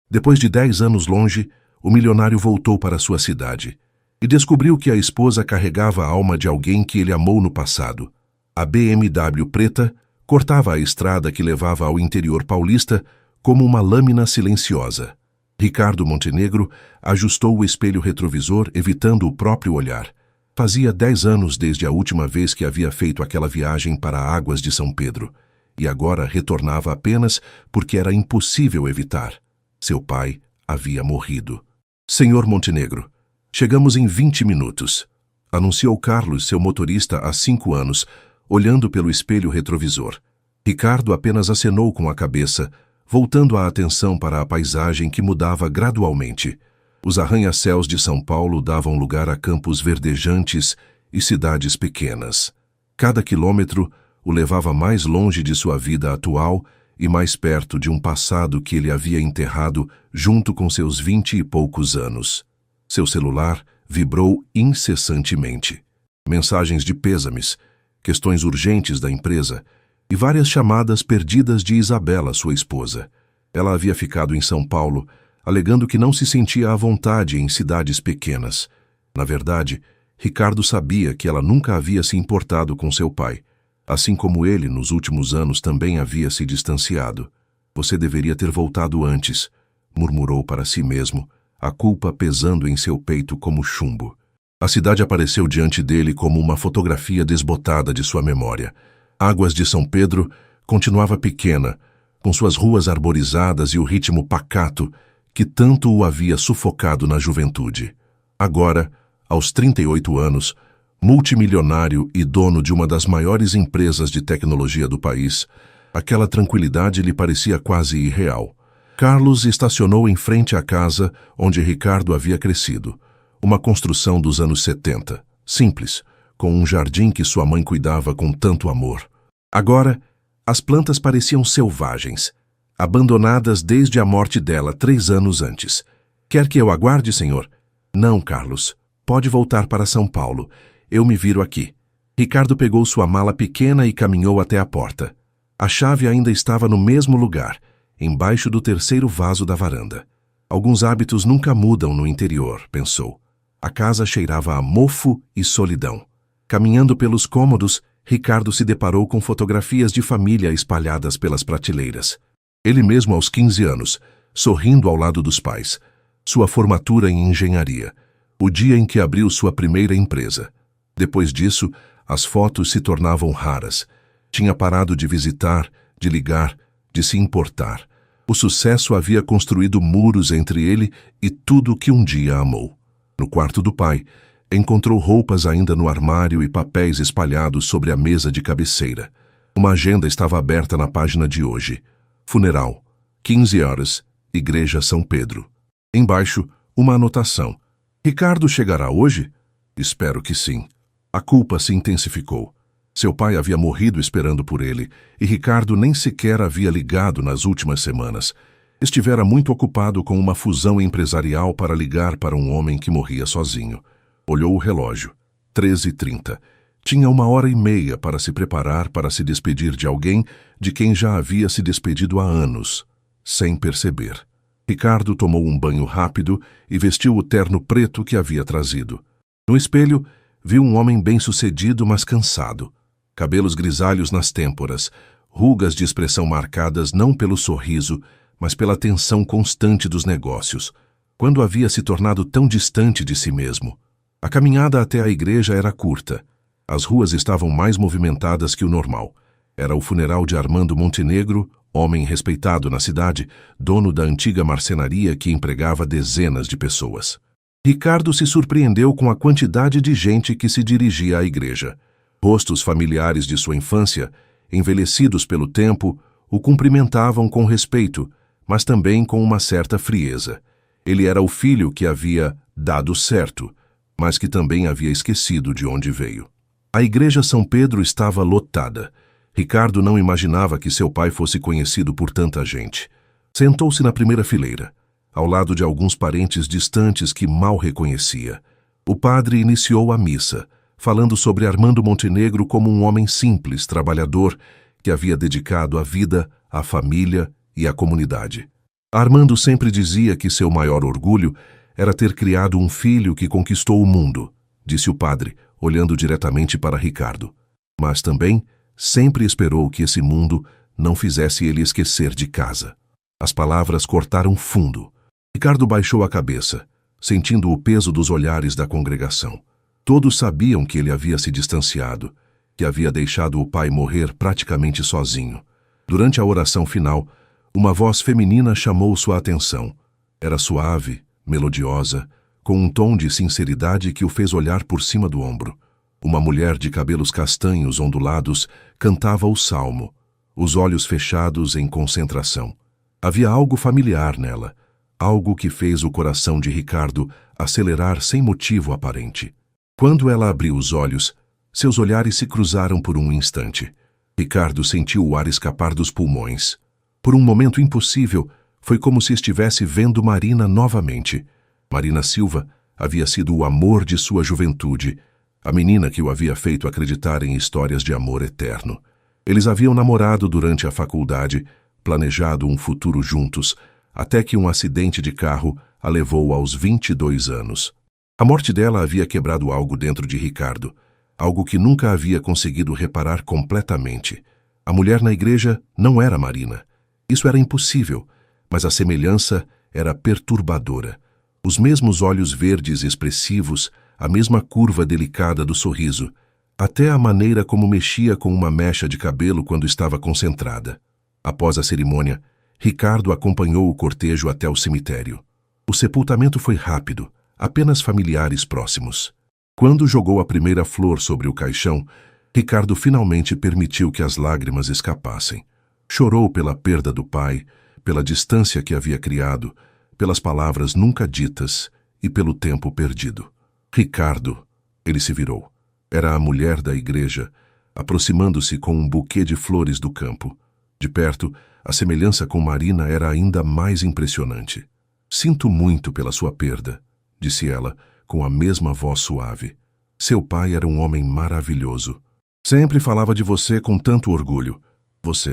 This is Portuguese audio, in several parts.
Depois de 10 anos longe, o milionário voltou para sua cidade e descobriu que a esposa carregava a alma de alguém que ele amou no passado. A BMW preta cortava a estrada que levava ao interior paulista como uma lâmina silenciosa. Ricardo Montenegro ajustou o espelho retrovisor, evitando o próprio olhar. Fazia 10 anos desde a última vez que havia feito aquela viagem para Águas de São Pedro, e agora retornava apenas porque era impossível evitar. Seu pai havia morrido. Senhor Montenegro, chegamos em 20 minutos, anunciou Carlos, seu motorista há 5 anos, olhando pelo espelho retrovisor. Ricardo apenas acenou com a cabeça, voltando a atenção para a paisagem que mudava gradualmente. Os arranha-céus de São Paulo davam lugar a campos verdejantes e cidades pequenas. Cada quilômetro o levava mais longe de sua vida atual e mais perto de um passado que ele havia enterrado junto com seus 20 e poucos anos. Seu celular vibrou incessantemente. Mensagens de pêsames, questões urgentes da empresa e várias chamadas perdidas de Isabela, sua esposa. Ela havia ficado em São Paulo, alegando que não se sentia à vontade em cidades pequenas. Na verdade, Ricardo sabia que ela nunca havia se importado com seu pai, assim como ele, nos últimos anos, também havia se distanciado. Você deveria ter voltado antes, murmurou para si mesmo, a culpa pesando em seu peito como chumbo. A cidade apareceu diante dele como uma fotografia desbotada de sua memória. Águas de São Pedro continuava pequena, com suas ruas arborizadas e o ritmo pacato que tanto o havia sufocado na juventude. Agora, aos 38 anos, multimilionário e dono de uma das maiores empresas de tecnologia do país, aquela tranquilidade lhe parecia quase irreal. Carlos estacionou em frente à casa onde Ricardo havia crescido, uma construção dos anos 70, simples, com um jardim que sua mãe cuidava com tanto amor. Agora, as plantas pareciam selvagens, abandonadas desde a morte dela 3 anos antes. Quer que eu aguarde, senhor? Não, Carlos. Pode voltar para São Paulo. Eu me viro aqui. Ricardo pegou sua mala pequena e caminhou até a porta. A chave ainda estava no mesmo lugar, embaixo do terceiro vaso da varanda. Alguns hábitos nunca mudam no interior, pensou. A casa cheirava a mofo e solidão. Caminhando pelos cômodos, Ricardo se deparou com fotografias de família espalhadas pelas prateleiras. Ele mesmo aos 15 anos, sorrindo ao lado dos pais. Sua formatura em engenharia. O dia em que abriu sua primeira empresa. Depois disso, as fotos se tornavam raras. Tinha parado de visitar, de ligar, de se importar. O sucesso havia construído muros entre ele e tudo o que um dia amou. No quarto do pai, encontrou roupas ainda no armário e papéis espalhados sobre a mesa de cabeceira. Uma agenda estava aberta na página de hoje. Funeral, 15 horas, Igreja São Pedro. Embaixo, uma anotação. Ricardo chegará hoje? Espero que sim. A culpa se intensificou. Seu pai havia morrido esperando por ele, e Ricardo nem sequer havia ligado nas últimas semanas. Estivera muito ocupado com uma fusão empresarial para ligar para um homem que morria sozinho. Olhou o relógio. 13h30. Tinha 1h30 para se preparar para se despedir de alguém de quem já havia se despedido há anos, sem perceber. Ricardo tomou um banho rápido e vestiu o terno preto que havia trazido. No espelho, viu um homem bem-sucedido, mas cansado. Cabelos grisalhos nas têmporas, rugas de expressão marcadas não pelo sorriso, mas pela tensão constante dos negócios. Quando havia se tornado tão distante de si mesmo? A caminhada até a igreja era curta. As ruas estavam mais movimentadas que o normal. Era o funeral de Armando Montenegro, homem respeitado na cidade, dono da antiga marcenaria que empregava dezenas de pessoas. Ricardo se surpreendeu com a quantidade de gente que se dirigia à igreja. Rostos familiares de sua infância, envelhecidos pelo tempo, o cumprimentavam com respeito, mas também com uma certa frieza. Ele era o filho que havia dado certo, mas que também havia esquecido de onde veio. A igreja São Pedro estava lotada. Ricardo não imaginava que seu pai fosse conhecido por tanta gente. Sentou-se na primeira fileira, ao lado de alguns parentes distantes que mal reconhecia. O padre iniciou a missa, falando sobre Armando Montenegro como um homem simples, trabalhador, que havia dedicado a vida à família e à comunidade. Armando sempre dizia que seu maior orgulho era ter criado um filho que conquistou o mundo, disse o padre, olhando diretamente para Ricardo. Mas também sempre esperou que esse mundo não fizesse ele esquecer de casa. As palavras cortaram fundo. Ricardo baixou a cabeça, sentindo o peso dos olhares da congregação. Todos sabiam que ele havia se distanciado, que havia deixado o pai morrer praticamente sozinho. Durante a oração final, uma voz feminina chamou sua atenção. Era suave, melodiosa, com um tom de sinceridade que o fez olhar por cima do ombro. Uma mulher de cabelos castanhos ondulados cantava o salmo, os olhos fechados em concentração. Havia algo familiar nela, algo que fez o coração de Ricardo acelerar sem motivo aparente. Quando ela abriu os olhos, seus olhares se cruzaram por um instante. Ricardo sentiu o ar escapar dos pulmões. Por um momento impossível, foi como se estivesse vendo Marina novamente. Marina Silva havia sido o amor de sua juventude, a menina que o havia feito acreditar em histórias de amor eterno. Eles haviam namorado durante a faculdade, planejado um futuro juntos, até que um acidente de carro a levou aos 22 anos. A morte dela havia quebrado algo dentro de Ricardo, algo que nunca havia conseguido reparar completamente. A mulher na igreja não era Marina. Isso era impossível, mas a semelhança era perturbadora. Os mesmos olhos verdes expressivos, a mesma curva delicada do sorriso, até a maneira como mexia com uma mecha de cabelo quando estava concentrada. Após a cerimônia, Ricardo acompanhou o cortejo até o cemitério. O sepultamento foi rápido, apenas familiares próximos. Quando jogou a primeira flor sobre o caixão, Ricardo finalmente permitiu que as lágrimas escapassem. Chorou pela perda do pai, pela distância que havia criado, pelas palavras nunca ditas e pelo tempo perdido. Ricardo, ele se virou. Era a mulher da igreja, aproximando-se com um buquê de flores do campo. De perto, a semelhança com Marina era ainda mais impressionante. Sinto muito pela sua perda, disse ela, com a mesma voz suave. Seu pai era um homem maravilhoso. Sempre falava de você com tanto orgulho.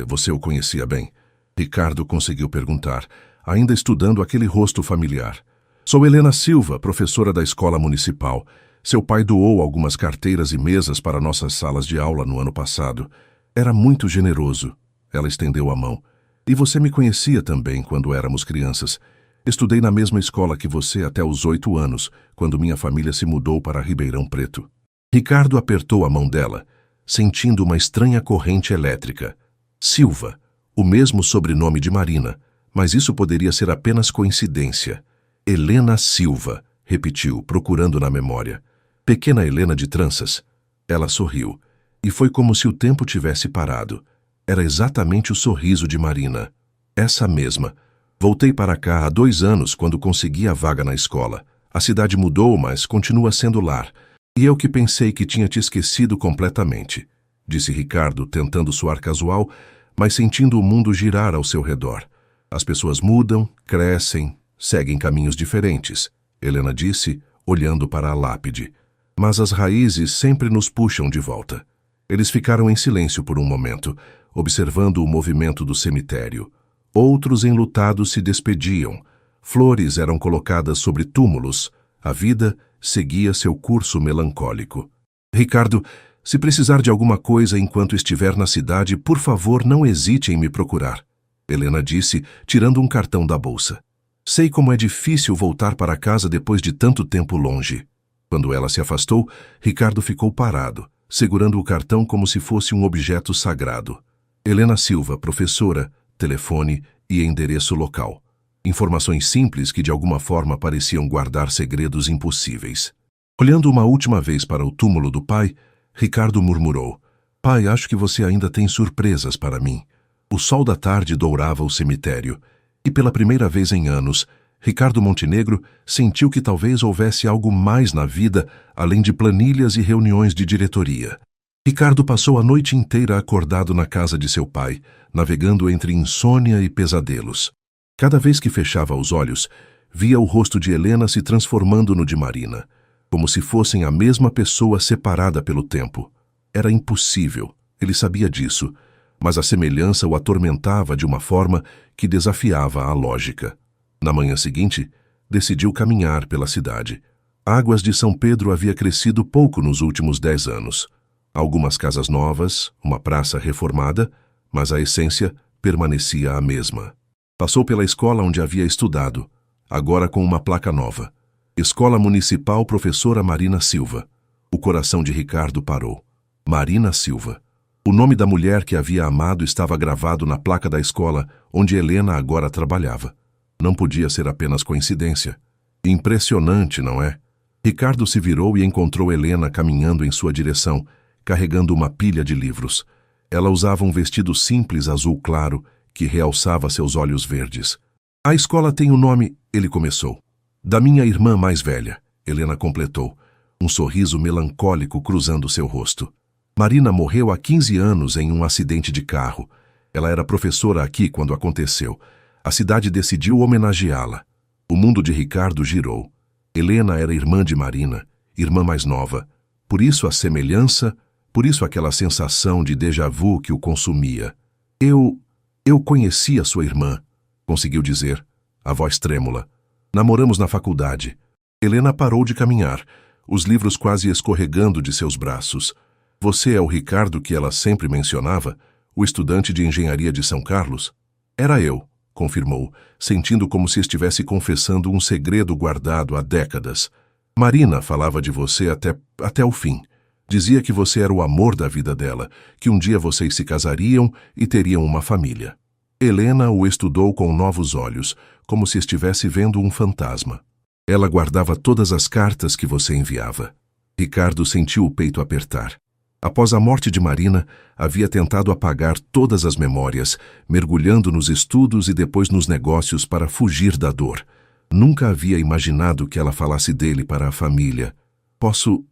Você o conhecia bem? Ricardo conseguiu perguntar, ainda estudando aquele rosto familiar. Sou Helena Silva, professora da escola municipal. Seu pai doou algumas carteiras e mesas para nossas salas de aula no ano passado. Era muito generoso. Ela estendeu a mão. E você me conhecia também quando éramos crianças. Estudei na mesma escola que você até os 8 anos, quando minha família se mudou para Ribeirão Preto. Ricardo apertou a mão dela, sentindo uma estranha corrente elétrica. Silva, o mesmo sobrenome de Marina, mas isso poderia ser apenas coincidência. Helena Silva, repetiu, procurando na memória. Pequena Helena de tranças. Ela sorriu, e foi como se o tempo tivesse parado. Era exatamente o sorriso de Marina. Essa mesma. Voltei para cá há 2 anos quando consegui a vaga na escola. A cidade mudou, mas continua sendo lar. E eu que pensei que tinha te esquecido completamente, disse Ricardo, tentando soar casual, mas sentindo o mundo girar ao seu redor. As pessoas mudam, crescem, seguem caminhos diferentes, Helena disse, olhando para a lápide. Mas as raízes sempre nos puxam de volta. Eles ficaram em silêncio por um momento, observando o movimento do cemitério. Outros enlutados se despediam. Flores eram colocadas sobre túmulos. A vida seguia seu curso melancólico. Ricardo, se precisar de alguma coisa enquanto estiver na cidade, por favor, não hesite em me procurar, Helena disse, tirando um cartão da bolsa. Sei como é difícil voltar para casa depois de tanto tempo longe. Quando ela se afastou, Ricardo ficou parado, segurando o cartão como se fosse um objeto sagrado. Helena Silva, professora, telefone e endereço local. Informações simples que de alguma forma pareciam guardar segredos impossíveis. Olhando uma última vez para o túmulo do pai, Ricardo murmurou. Pai, acho que você ainda tem surpresas para mim. O sol da tarde dourava o cemitério, e pela primeira vez em anos, Ricardo Montenegro sentiu que talvez houvesse algo mais na vida além de planilhas e reuniões de diretoria. Ricardo passou a noite inteira acordado na casa de seu pai, navegando entre insônia e pesadelos. Cada vez que fechava os olhos, via o rosto de Helena se transformando no de Marina, como se fossem a mesma pessoa separada pelo tempo. Era impossível, ele sabia disso, mas a semelhança o atormentava de uma forma que desafiava a lógica. Na manhã seguinte, decidiu caminhar pela cidade. Águas de São Pedro havia crescido pouco nos últimos 10 anos. Algumas casas novas, uma praça reformada, mas a essência permanecia a mesma. Passou pela escola onde havia estudado, agora com uma placa nova. Escola Municipal Professora Marina Silva. O coração de Ricardo parou. Marina Silva. O nome da mulher que havia amado estava gravado na placa da escola onde Helena agora trabalhava. Não podia ser apenas coincidência. Impressionante, não é? Ricardo se virou e encontrou Helena caminhando em sua direção, carregando uma pilha de livros. Ela usava um vestido simples azul claro que realçava seus olhos verdes. A escola tem o nome, ele começou. Da minha irmã mais velha, Helena completou, um sorriso melancólico cruzando seu rosto. Marina morreu há 15 anos em um acidente de carro. Ela era professora aqui quando aconteceu. A cidade decidiu homenageá-la. O mundo de Ricardo girou. Helena era irmã de Marina, irmã mais nova. Por isso a semelhança, por isso aquela sensação de déjà vu que o consumia. Eu conhecia sua irmã, conseguiu dizer, a voz trêmula. Namoramos na faculdade. Helena parou de caminhar, os livros quase escorregando de seus braços. Você é o Ricardo que ela sempre mencionava, o estudante de engenharia de São Carlos? Era eu, confirmou, sentindo como se estivesse confessando um segredo guardado há décadas. Marina falava de você até o fim. Dizia que você era o amor da vida dela, que um dia vocês se casariam e teriam uma família. Helena o estudou com novos olhos, como se estivesse vendo um fantasma. Ela guardava todas as cartas que você enviava. Ricardo sentiu o peito apertar. Após a morte de Marina, havia tentado apagar todas as memórias, mergulhando nos estudos e depois nos negócios para fugir da dor. Nunca havia imaginado que ela falasse dele para a família. Posso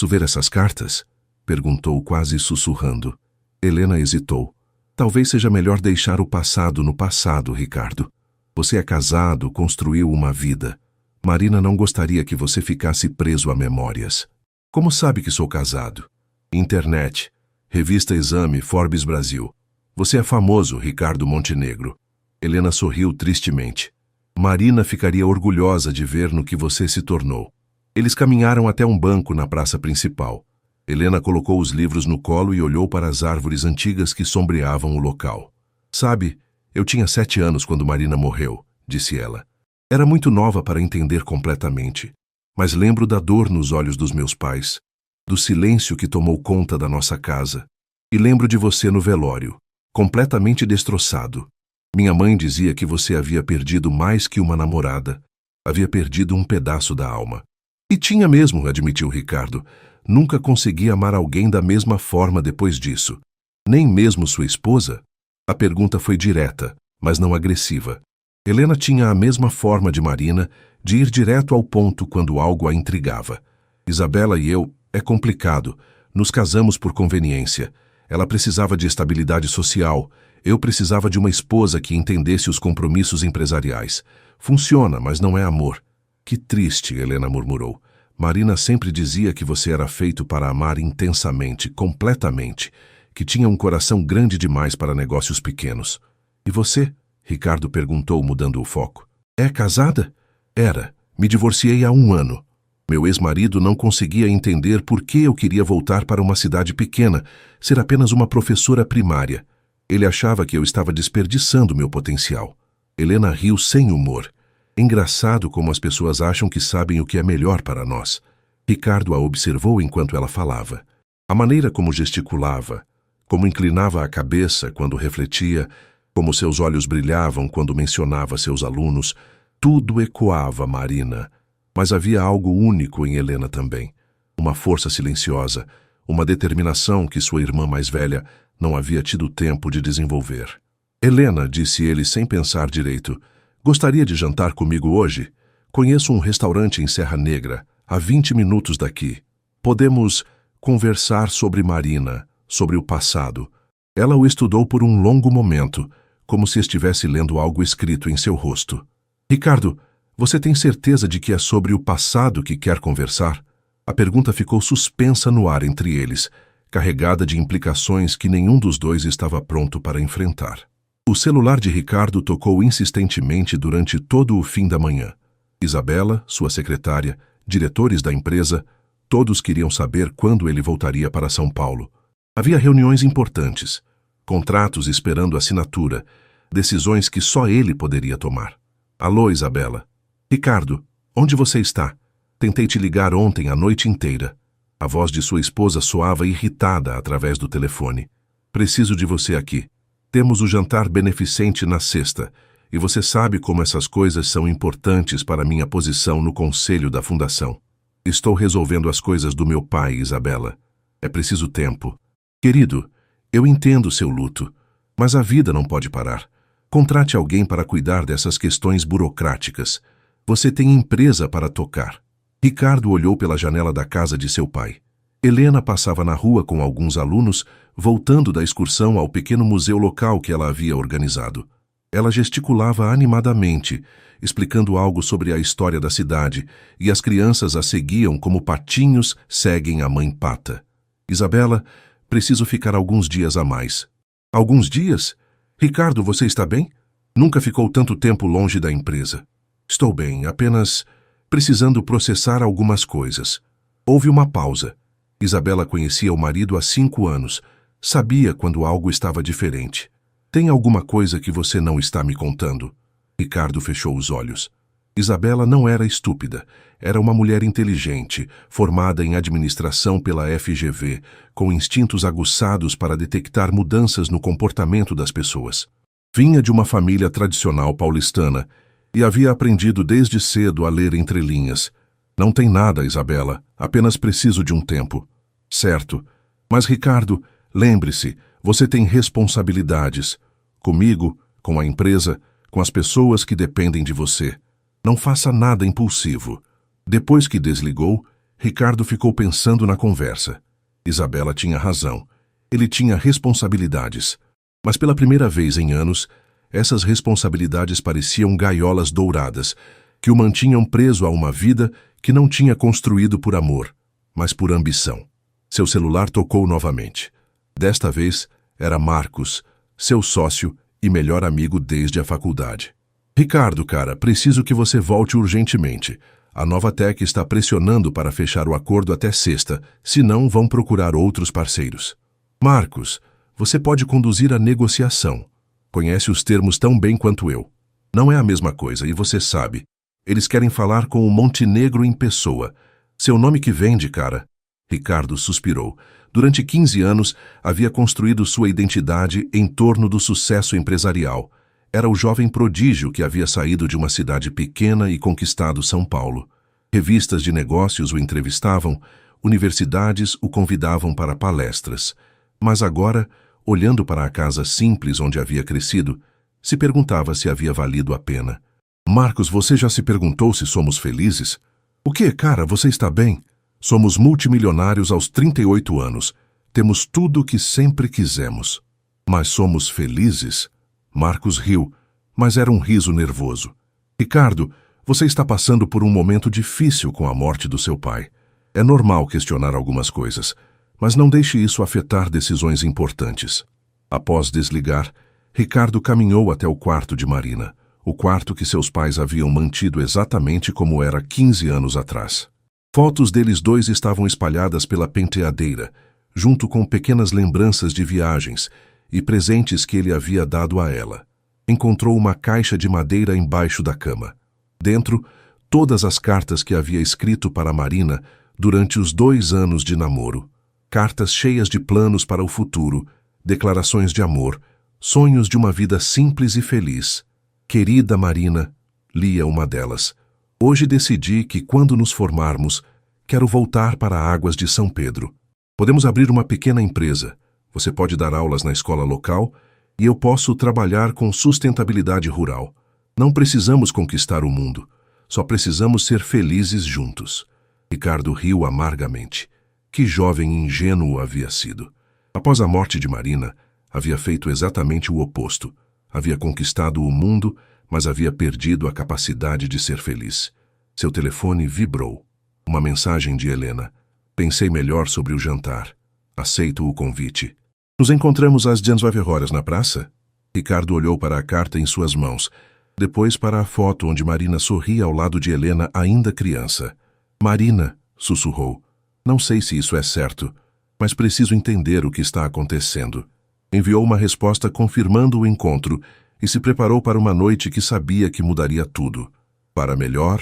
ver essas cartas? Perguntou quase sussurrando. Helena hesitou. Talvez seja melhor deixar o passado no passado, Ricardo. Você é casado, construiu uma vida. Marina não gostaria que você ficasse preso a memórias. Como sabe que sou casado? Internet, revista Exame, Forbes Brasil. Você é famoso, Ricardo Montenegro. Helena sorriu tristemente. Marina ficaria orgulhosa de ver no que você se tornou. Eles caminharam até um banco na praça principal. Helena colocou os livros no colo e olhou para as árvores antigas que sombreavam o local. Sabe, eu tinha 7 anos quando Marina morreu, disse ela. Era muito nova para entender completamente, mas lembro da dor nos olhos dos meus pais, do silêncio que tomou conta da nossa casa. E lembro de você no velório, completamente destroçado. Minha mãe dizia que você havia perdido mais que uma namorada. Havia perdido um pedaço da alma. E tinha mesmo, admitiu Ricardo. Nunca consegui amar alguém da mesma forma depois disso. Nem mesmo sua esposa? A pergunta foi direta, mas não agressiva. Helena tinha a mesma forma de Marina, de ir direto ao ponto quando algo a intrigava. Isabela e eu, é complicado. Nos casamos por conveniência. Ela precisava de estabilidade social. Eu precisava de uma esposa que entendesse os compromissos empresariais. Funciona, mas não é amor. Que triste, Helena murmurou. Marina sempre dizia que você era feito para amar intensamente, completamente, que tinha um coração grande demais para negócios pequenos. E você? Ricardo perguntou, mudando o foco. É casada? Era. Me divorciei há 1 ano. Meu ex-marido não conseguia entender por que eu queria voltar para uma cidade pequena, ser apenas uma professora primária. Ele achava que eu estava desperdiçando meu potencial. Helena riu sem humor. Engraçado como as pessoas acham que sabem o que é melhor para nós. Ricardo a observou enquanto ela falava. A maneira como gesticulava, como inclinava a cabeça quando refletia, como seus olhos brilhavam quando mencionava seus alunos, tudo ecoava Marina. Mas havia algo único em Helena também. Uma força silenciosa, uma determinação que sua irmã mais velha não havia tido tempo de desenvolver. Helena, disse ele sem pensar direito, gostaria de jantar comigo hoje? Conheço um restaurante em Serra Negra, a 20 minutos daqui. Podemos conversar sobre Marina, sobre o passado. Ela o estudou por um longo momento, como se estivesse lendo algo escrito em seu rosto. Ricardo, você tem certeza de que é sobre o passado que quer conversar? A pergunta ficou suspensa no ar entre eles. carregada de implicações que nenhum dos dois estava pronto para enfrentar. O celular de Ricardo tocou insistentemente durante todo o fim da manhã. Isabela, sua secretária, diretores da empresa, todos queriam saber quando ele voltaria para São Paulo. Havia reuniões importantes, contratos esperando assinatura, decisões que só ele poderia tomar. Alô, Isabela. Ricardo, onde você está? Tentei te ligar ontem a noite inteira. A voz de sua esposa soava irritada através do telefone. Preciso de você aqui. Temos o jantar beneficente na sexta, e você sabe como essas coisas são importantes para minha posição no conselho da fundação. Estou resolvendo as coisas do meu pai, Isabela. É preciso tempo. Querido, eu entendo seu luto, mas a vida não pode parar. Contrate alguém para cuidar dessas questões burocráticas. Você tem empresa para tocar. Ricardo olhou pela janela da casa de seu pai. Helena passava na rua com alguns alunos, voltando da excursão ao pequeno museu local que ela havia organizado. Ela gesticulava animadamente, explicando algo sobre a história da cidade, e as crianças a seguiam como patinhos seguem a mãe pata. Isabela, preciso ficar alguns dias a mais. Alguns dias? Ricardo, você está bem? Nunca ficou tanto tempo longe da empresa. Estou bem, apenas precisando processar algumas coisas. Houve uma pausa. Isabela conhecia o marido há 5 anos. Sabia quando algo estava diferente. Tem alguma coisa que você não está me contando? Ricardo fechou os olhos. Isabela não era estúpida. Era uma mulher inteligente, formada em administração pela FGV, com instintos aguçados para detectar mudanças no comportamento das pessoas. Vinha de uma família tradicional paulistana e havia aprendido desde cedo a ler entre linhas. Não tem nada, Isabela. Apenas preciso de um tempo. Certo. Mas, Ricardo, lembre-se, você tem responsabilidades. Comigo, com a empresa, com as pessoas que dependem de você. Não faça nada impulsivo. Depois que desligou, Ricardo ficou pensando na conversa. Isabela tinha razão. Ele tinha responsabilidades. Mas pela primeira vez em anos, essas responsabilidades pareciam gaiolas douradas, que o mantinham preso a uma vida que não tinha construído por amor, mas por ambição. Seu celular tocou novamente. Desta vez, era Marcos, seu sócio e melhor amigo desde a faculdade. Ricardo, cara, preciso que você volte urgentemente. A Novatec está pressionando para fechar o acordo até sexta, senão vão procurar outros parceiros. Marcos, você pode conduzir a negociação. Conhece os termos tão bem quanto eu. Não é a mesma coisa, e você sabe. Eles querem falar com o Montenegro em pessoa. Seu nome que vende, cara. Ricardo suspirou. Durante 15 anos, havia construído sua identidade em torno do sucesso empresarial. Era o jovem prodígio que havia saído de uma cidade pequena e conquistado São Paulo. Revistas de negócios o entrevistavam, universidades o convidavam para palestras. Mas agora, olhando para a casa simples onde havia crescido, se perguntava se havia valido a pena. Marcos, você já se perguntou se somos felizes? O que, cara, você está bem? Somos multimilionários aos 38 anos. Temos tudo o que sempre quisemos. Mas somos felizes? Marcos riu, mas era um riso nervoso. Ricardo, você está passando por um momento difícil com a morte do seu pai. É normal questionar algumas coisas, mas não deixe isso afetar decisões importantes. Após desligar, Ricardo caminhou até o quarto de Marina, o quarto que seus pais haviam mantido exatamente como era 15 anos atrás. Fotos deles dois estavam espalhadas pela penteadeira, junto com pequenas lembranças de viagens e presentes que ele havia dado a ela. Encontrou uma caixa de madeira embaixo da cama. Dentro, todas as cartas que havia escrito para Marina durante os 2 anos de namoro. Cartas cheias de planos para o futuro, declarações de amor, sonhos de uma vida simples e feliz. Querida Marina, lia uma delas. Hoje decidi que, quando nos formarmos, quero voltar para Águas de São Pedro. Podemos abrir uma pequena empresa. Você pode dar aulas na escola local e eu posso trabalhar com sustentabilidade rural. Não precisamos conquistar o mundo. Só precisamos ser felizes juntos. Ricardo riu amargamente. Que jovem ingênuo havia sido. Após a morte de Marina, havia feito exatamente o oposto. Havia conquistado o mundo, mas havia perdido a capacidade de ser feliz. Seu telefone vibrou. Uma mensagem de Helena. Pensei melhor sobre o jantar. Aceito o convite. Nos encontramos às 19 horas na praça? Ricardo olhou para a carta em suas mãos, depois para a foto onde Marina sorria ao lado de Helena ainda criança. Marina, sussurrou. Não sei se isso é certo, mas preciso entender o que está acontecendo. Enviou uma resposta confirmando o encontro e se preparou para uma noite que sabia que mudaria tudo, para melhor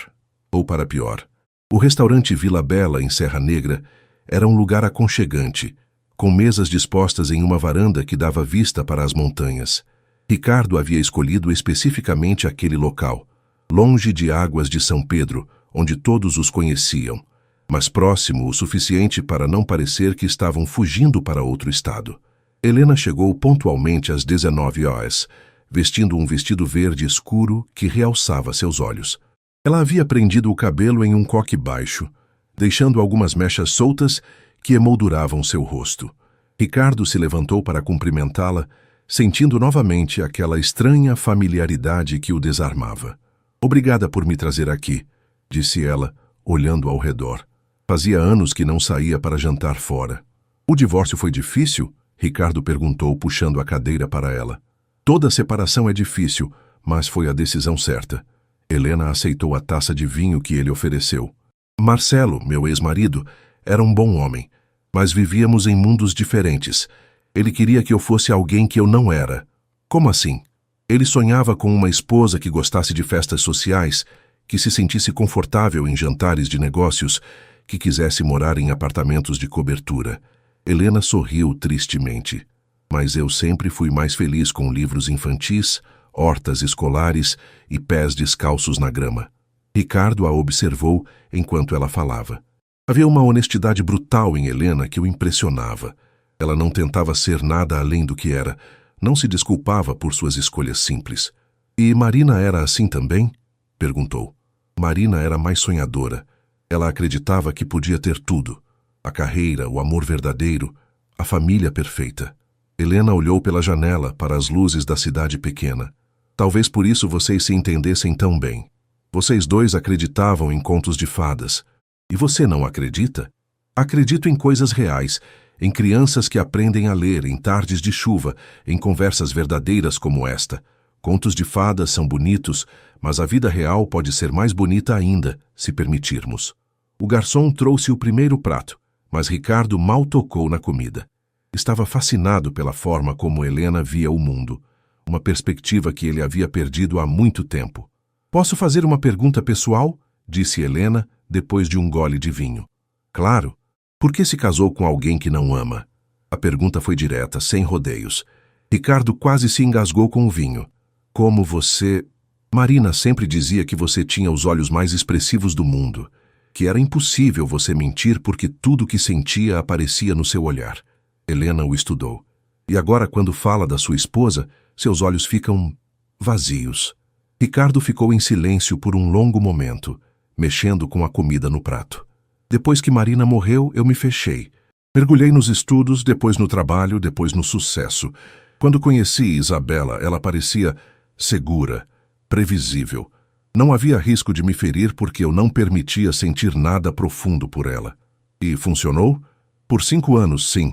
ou para pior. O restaurante Vila Bela, em Serra Negra, era um lugar aconchegante, com mesas dispostas em uma varanda que dava vista para as montanhas. Ricardo havia escolhido especificamente aquele local, longe de Águas de São Pedro, onde todos os conheciam, mas próximo o suficiente para não parecer que estavam fugindo para outro estado. Helena chegou pontualmente às 19 horas, vestindo um vestido verde escuro que realçava seus olhos. Ela havia prendido o cabelo em um coque baixo, deixando algumas mechas soltas que emolduravam seu rosto. Ricardo se levantou para cumprimentá-la, sentindo novamente aquela estranha familiaridade que o desarmava. Obrigada por me trazer aqui, disse ela, olhando ao redor. Fazia anos que não saía para jantar fora. O divórcio foi difícil? Ricardo perguntou, puxando a cadeira para ela. Toda separação é difícil, mas foi a decisão certa. Helena aceitou a taça de vinho que ele ofereceu. Marcelo, meu ex-marido, era um bom homem, mas vivíamos em mundos diferentes. Ele queria que eu fosse alguém que eu não era. Como assim? Ele sonhava com uma esposa que gostasse de festas sociais, que se sentisse confortável em jantares de negócios, que quisesse morar em apartamentos de cobertura. Helena sorriu tristemente. Mas eu sempre fui mais feliz com livros infantis, hortas escolares e pés descalços na grama. Ricardo a observou enquanto ela falava. Havia uma honestidade brutal em Helena que o impressionava. Ela não tentava ser nada além do que era, não se desculpava por suas escolhas simples. E Marina era assim também? Perguntou. Marina era mais sonhadora. Ela acreditava que podia ter tudo. A carreira, o amor verdadeiro, a família perfeita. Helena olhou pela janela para as luzes da cidade pequena. Talvez por isso vocês se entendessem tão bem. Vocês dois acreditavam em contos de fadas. E você não acredita? Acredito em coisas reais, em crianças que aprendem a ler em tardes de chuva, em conversas verdadeiras como esta. Contos de fadas são bonitos, mas a vida real pode ser mais bonita ainda, se permitirmos. O garçom trouxe o primeiro prato, mas Ricardo mal tocou na comida. Estava fascinado pela forma como Helena via o mundo, uma perspectiva que ele havia perdido há muito tempo. Posso fazer uma pergunta pessoal? Disse Helena, depois de um gole de vinho. Claro. Por que se casou com alguém que não ama? A pergunta foi direta, sem rodeios. Ricardo quase se engasgou com o vinho. Como você... Marina sempre dizia que você tinha os olhos mais expressivos do mundo, que era impossível você mentir porque tudo o que sentia aparecia no seu olhar. Helena o estudou. E agora, quando fala da sua esposa, seus olhos ficam vazios. Ricardo ficou em silêncio por um longo momento, mexendo com a comida no prato. Depois que Marina morreu, eu me fechei. Mergulhei nos estudos, depois no trabalho, depois no sucesso. Quando conheci Isabela, ela parecia segura, previsível. Não havia risco de me ferir porque eu não permitia sentir nada profundo por ela. E funcionou? Por 5 anos, sim.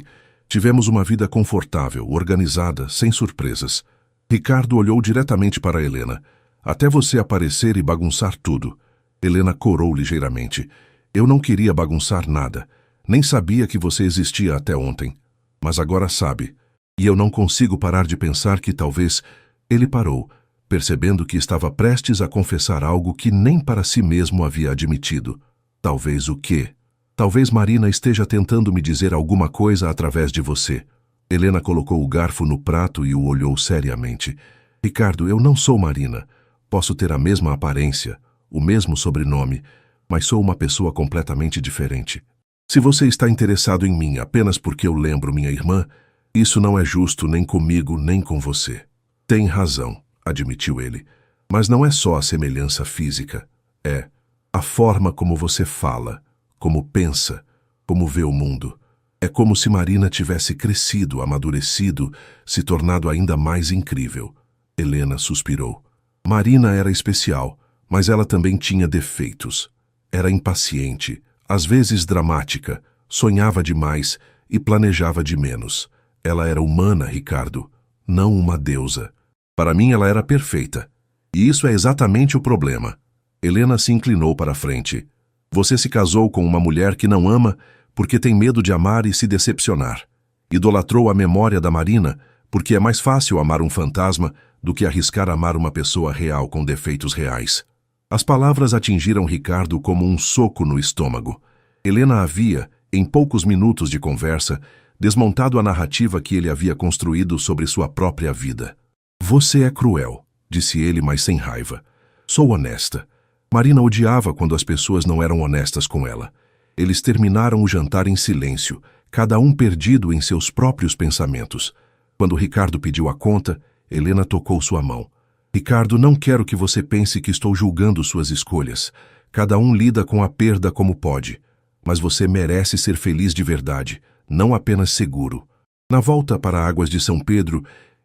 Tivemos uma vida confortável, organizada, sem surpresas. Ricardo olhou diretamente para Helena. Até você aparecer e bagunçar tudo. Helena corou ligeiramente. Eu não queria bagunçar nada. Nem sabia que você existia até ontem. Mas agora sabe. E eu não consigo parar de pensar que talvez... Ele parou, percebendo que estava prestes a confessar algo que nem para si mesmo havia admitido. Talvez o quê? Talvez Marina esteja tentando me dizer alguma coisa através de você. Helena colocou o garfo no prato e o olhou seriamente. Ricardo, eu não sou Marina. Posso ter a mesma aparência, o mesmo sobrenome, mas sou uma pessoa completamente diferente. Se você está interessado em mim apenas porque eu lembro minha irmã, isso não é justo nem comigo nem com você. Tem razão, admitiu ele. Mas não é só a semelhança física. É a forma como você fala, como pensa, como vê o mundo. É como se Marina tivesse crescido, amadurecido, se tornado ainda mais incrível. Helena suspirou. Marina era especial, mas ela também tinha defeitos. Era impaciente, às vezes dramática, sonhava demais, e planejava de menos. Ela era humana, Ricardo, não uma deusa. Para mim ela era perfeita. E isso é exatamente o problema. Helena se inclinou para a frente. Você se casou com uma mulher que não ama porque tem medo de amar e se decepcionar. Idolatrou a memória da Marina porque é mais fácil amar um fantasma do que arriscar amar uma pessoa real com defeitos reais. As palavras atingiram Ricardo como um soco no estômago. Helena havia, em poucos minutos de conversa, desmontado a narrativa que ele havia construído sobre sua própria vida. Você é cruel, disse ele, mas sem raiva. Sou honesta. Marina odiava quando as pessoas não eram honestas com ela. Eles terminaram o jantar em silêncio, cada um perdido em seus próprios pensamentos. Quando Ricardo pediu a conta, Helena tocou sua mão. Ricardo, não quero que você pense que estou julgando suas escolhas. Cada um lida com a perda como pode. Mas você merece ser feliz de verdade, não apenas seguro. Na volta para Águas de São Pedro,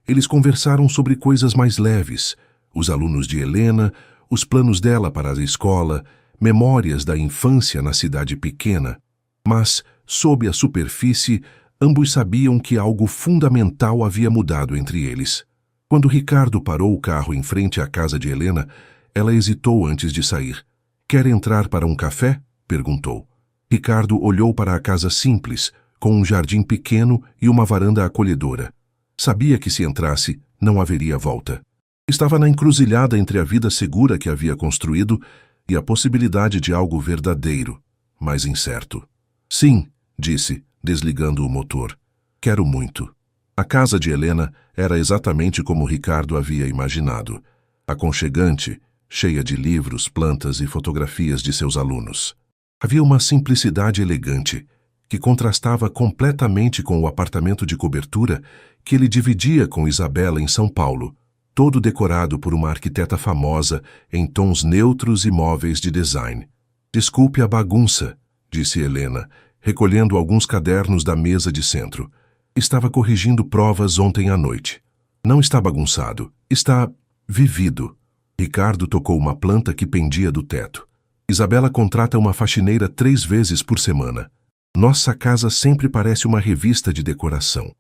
eles conversaram sobre coisas mais leves. Os alunos de Helena, os planos dela para a escola, memórias da infância na cidade pequena. Mas, sob a superfície, ambos sabiam que algo fundamental havia mudado entre eles. Quando Ricardo parou o carro em frente à casa de Helena, ela hesitou antes de sair. Quer entrar para um café? Perguntou. Ricardo olhou para a casa simples, com um jardim pequeno e uma varanda acolhedora. Sabia que se entrasse, não haveria volta. Estava na encruzilhada entre a vida segura que havia construído e a possibilidade de algo verdadeiro, mas incerto. Sim, disse, desligando o motor. Quero muito. A casa de Helena era exatamente como Ricardo havia imaginado. Aconchegante, cheia de livros, plantas e fotografias de seus alunos. Havia uma simplicidade elegante, que contrastava completamente com o apartamento de cobertura que ele dividia com Isabela em São Paulo, todo decorado por uma arquiteta famosa em tons neutros e móveis de design. Desculpe a bagunça, disse Helena, recolhendo alguns cadernos da mesa de centro. Estava corrigindo provas ontem à noite. Não está bagunçado, está vivido. Ricardo tocou uma planta que pendia do teto. Isabela contrata uma faxineira 3 vezes por semana. Nossa casa sempre parece uma revista de decoração.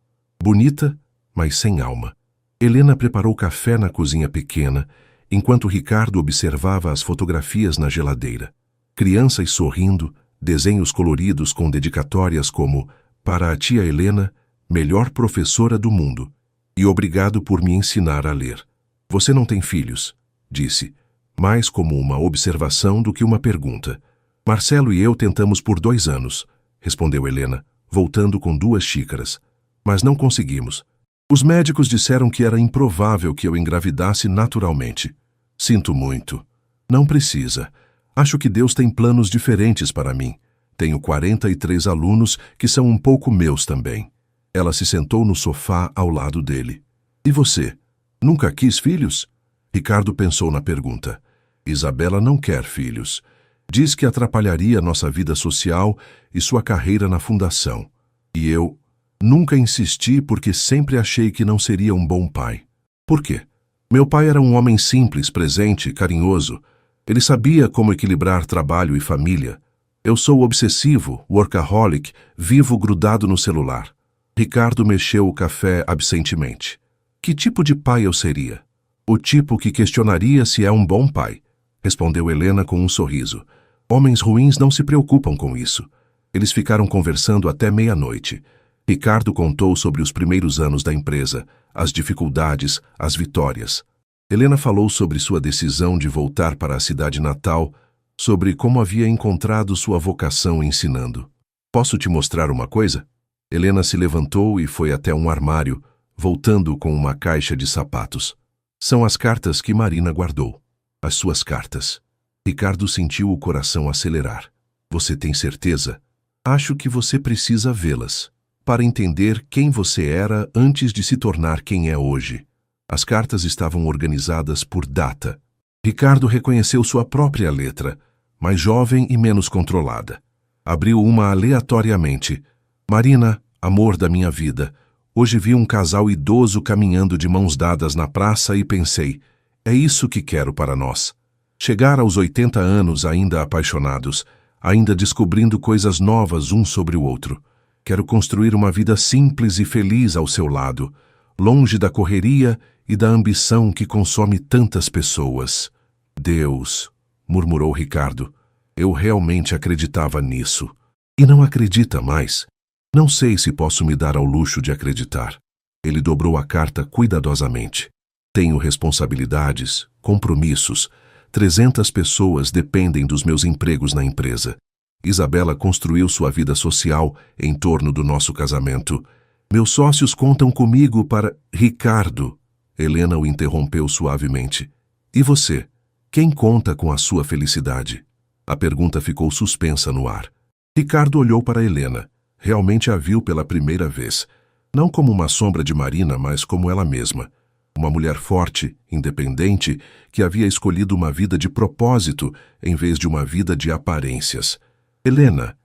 Bonita, mas sem alma. Helena preparou café na cozinha pequena, enquanto Ricardo observava as fotografias na geladeira. Crianças sorrindo, desenhos coloridos com dedicatórias como "Para a tia Helena, melhor professora do mundo, e obrigado por me ensinar a ler. Você não tem filhos", disse, mais como uma observação do que uma pergunta. Marcelo e eu tentamos por 2 anos, respondeu Helena, voltando com 2 xícaras. Mas não conseguimos. Os médicos disseram que era improvável que eu engravidasse naturalmente. Sinto muito. Não precisa. Acho que Deus tem planos diferentes para mim. Tenho 43 alunos que são um pouco meus também. Ela se sentou no sofá ao lado dele. E você? Nunca quis filhos? Ricardo pensou na pergunta. Isabela não quer filhos. Diz que atrapalharia nossa vida social e sua carreira na fundação. E eu nunca insisti porque sempre achei que não seria um bom pai. Por quê? Meu pai era um homem simples, presente, carinhoso. Ele sabia como equilibrar trabalho e família. Eu sou obsessivo, workaholic, vivo grudado no celular. Ricardo mexeu o café absentemente. Que tipo de pai eu seria? O tipo que questionaria se é um bom pai, respondeu Helena com um sorriso. Homens ruins não se preocupam com isso. Eles ficaram conversando até meia-noite. Ricardo contou sobre os primeiros anos da empresa, as dificuldades, as vitórias. Helena falou sobre sua decisão de voltar para a cidade natal, sobre como havia encontrado sua vocação ensinando. Posso te mostrar uma coisa? Helena se levantou e foi até um armário, voltando com uma caixa de sapatos. São as cartas que Marina guardou. As suas cartas. Ricardo sentiu o coração acelerar. Você tem certeza? Acho que você precisa vê-las, para entender quem você era antes de se tornar quem é hoje. As cartas estavam organizadas por data. Ricardo reconheceu sua própria letra, mais jovem e menos controlada. Abriu uma aleatoriamente. Marina, amor da minha vida, hoje vi um casal idoso caminhando de mãos dadas na praça e pensei, é isso que quero para nós. Chegar aos 80 anos ainda apaixonados, ainda descobrindo coisas novas um sobre o outro. Quero construir uma vida simples e feliz ao seu lado, longe da correria e da ambição que consome tantas pessoas. Deus, murmurou Ricardo. Eu realmente acreditava nisso. E não acredita mais? Não sei se posso me dar ao luxo de acreditar. Ele dobrou a carta cuidadosamente. Tenho responsabilidades, compromissos. 300 pessoas dependem dos meus empregos na empresa. Isabela construiu sua vida social em torno do nosso casamento. Meus sócios contam comigo para... Ricardo, Helena o interrompeu suavemente. E você? Quem conta com a sua felicidade? A pergunta ficou suspensa no ar. Ricardo olhou para Helena. Realmente a viu pela primeira vez. Não como uma sombra de Marina, mas como ela mesma. Uma mulher forte, independente, que havia escolhido uma vida de propósito em vez de uma vida de aparências. Helena,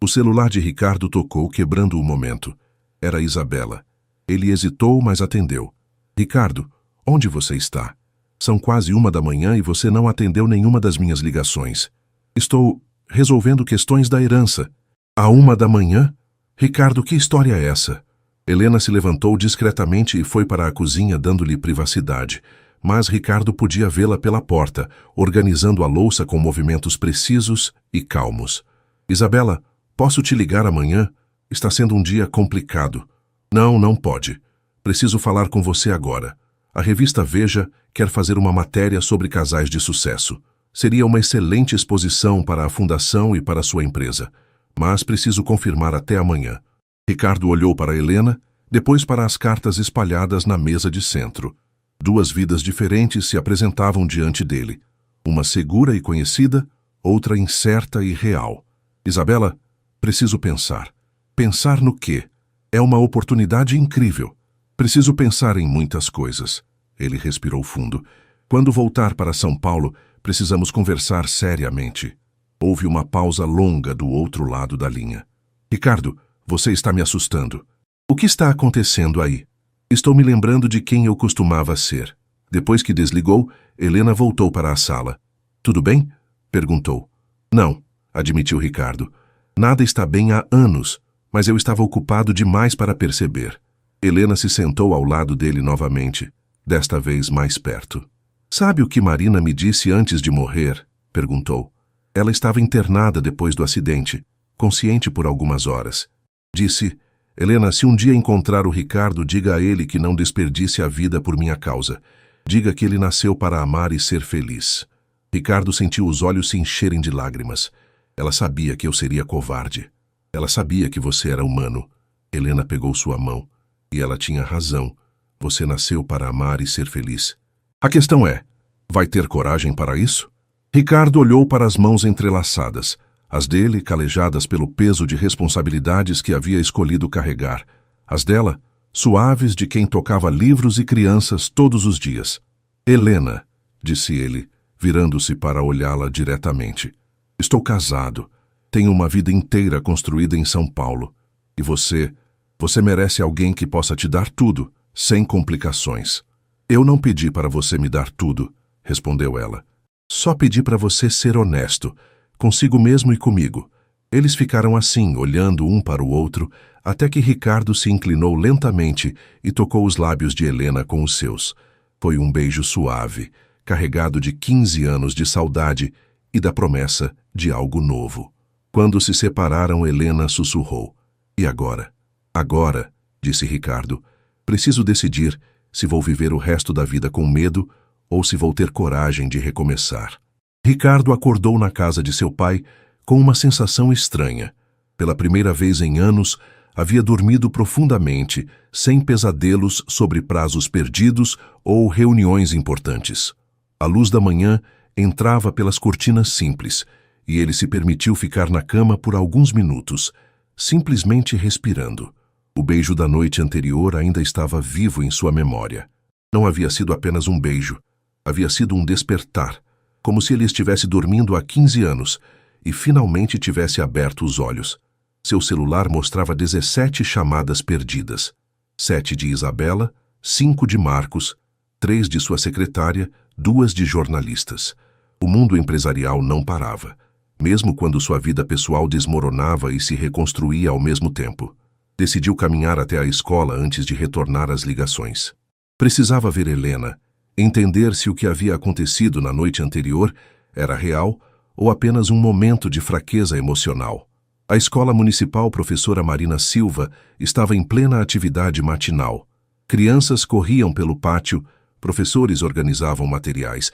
O celular de Ricardo tocou, quebrando o momento. Era Isabela. Ele hesitou, mas atendeu. Ricardo, onde você está? São quase 1 da manhã e você não atendeu nenhuma das minhas ligações. Estou resolvendo questões da herança. À 1 da manhã? Ricardo, que história é essa? Helena se levantou discretamente e foi para a cozinha, dando-lhe privacidade. Mas Ricardo podia vê-la pela porta, organizando a louça com movimentos precisos e calmos. Isabela, posso te ligar amanhã? Está sendo um dia complicado. Não, não pode. Preciso falar com você agora. A revista Veja quer fazer uma matéria sobre casais de sucesso. Seria uma excelente exposição para a fundação e para sua empresa. Mas preciso confirmar até amanhã. Ricardo olhou para Helena, depois para as cartas espalhadas na mesa de centro. 2 vidas diferentes se apresentavam diante dele. Uma segura e conhecida, outra incerta e real. Isabela, preciso pensar. Pensar no quê? É uma oportunidade incrível. Preciso pensar em muitas coisas. Ele respirou fundo. Quando voltar para São Paulo, precisamos conversar seriamente. Houve uma pausa longa do outro lado da linha. Ricardo, você está me assustando. O que está acontecendo aí? Estou me lembrando de quem eu costumava ser. Depois que desligou, Helena voltou para a sala. Tudo bem? Perguntou. Não, admitiu Ricardo. Nada está bem há anos, mas eu estava ocupado demais para perceber. Helena se sentou ao lado dele novamente, desta vez mais perto. Sabe o que Marina me disse antes de morrer? Perguntou. Ela estava internada depois do acidente, consciente por algumas horas. Disse, Helena, se um dia encontrar o Ricardo, diga a ele que não desperdice a vida por minha causa. Diga que ele nasceu para amar e ser feliz. Ricardo sentiu os olhos se encherem de lágrimas. Ela sabia que eu seria covarde. Ela sabia que você era humano. Helena pegou sua mão. E ela tinha razão. Você nasceu para amar e ser feliz. A questão é, vai ter coragem para isso? Ricardo olhou para as mãos entrelaçadas. As dele, calejadas pelo peso de responsabilidades que havia escolhido carregar. As dela, suaves de quem tocava livros e crianças todos os dias. Helena, disse ele, virando-se para olhá-la diretamente. Estou casado. Tenho uma vida inteira construída em São Paulo. E você merece alguém que possa te dar tudo, sem complicações. Eu não pedi para você me dar tudo, respondeu ela. Só pedi para você ser honesto, consigo mesmo e comigo. Eles ficaram assim, olhando um para o outro, até que Ricardo se inclinou lentamente e tocou os lábios de Helena com os seus. Foi um beijo suave, carregado de 15 anos de saudade e da promessa de algo novo. Quando se separaram, Helena sussurrou. E agora? Agora, disse Ricardo, preciso decidir se vou viver o resto da vida com medo ou se vou ter coragem de recomeçar. Ricardo acordou na casa de seu pai com uma sensação estranha. Pela primeira vez em anos, havia dormido profundamente, sem pesadelos sobre prazos perdidos ou reuniões importantes. A luz da manhã entrava pelas cortinas simples, e ele se permitiu ficar na cama por alguns minutos, simplesmente respirando. O beijo da noite anterior ainda estava vivo em sua memória. Não havia sido apenas um beijo, havia sido um despertar, como se ele estivesse dormindo há 15 anos e finalmente tivesse aberto os olhos. Seu celular mostrava 17 chamadas perdidas. 7 de Isabela, 5 de Marcos, 3 de sua secretária, 2 de jornalistas. O mundo empresarial não parava. mesmo quando sua vida pessoal desmoronava e se reconstruía ao mesmo tempo. Decidiu caminhar até a escola antes de retornar às ligações. Precisava ver Helena, entender se o que havia acontecido na noite anterior era real ou apenas um momento de fraqueza emocional. A escola municipal Professora Marina Silva estava em plena atividade matinal. Crianças corriam pelo pátio, professores organizavam materiais,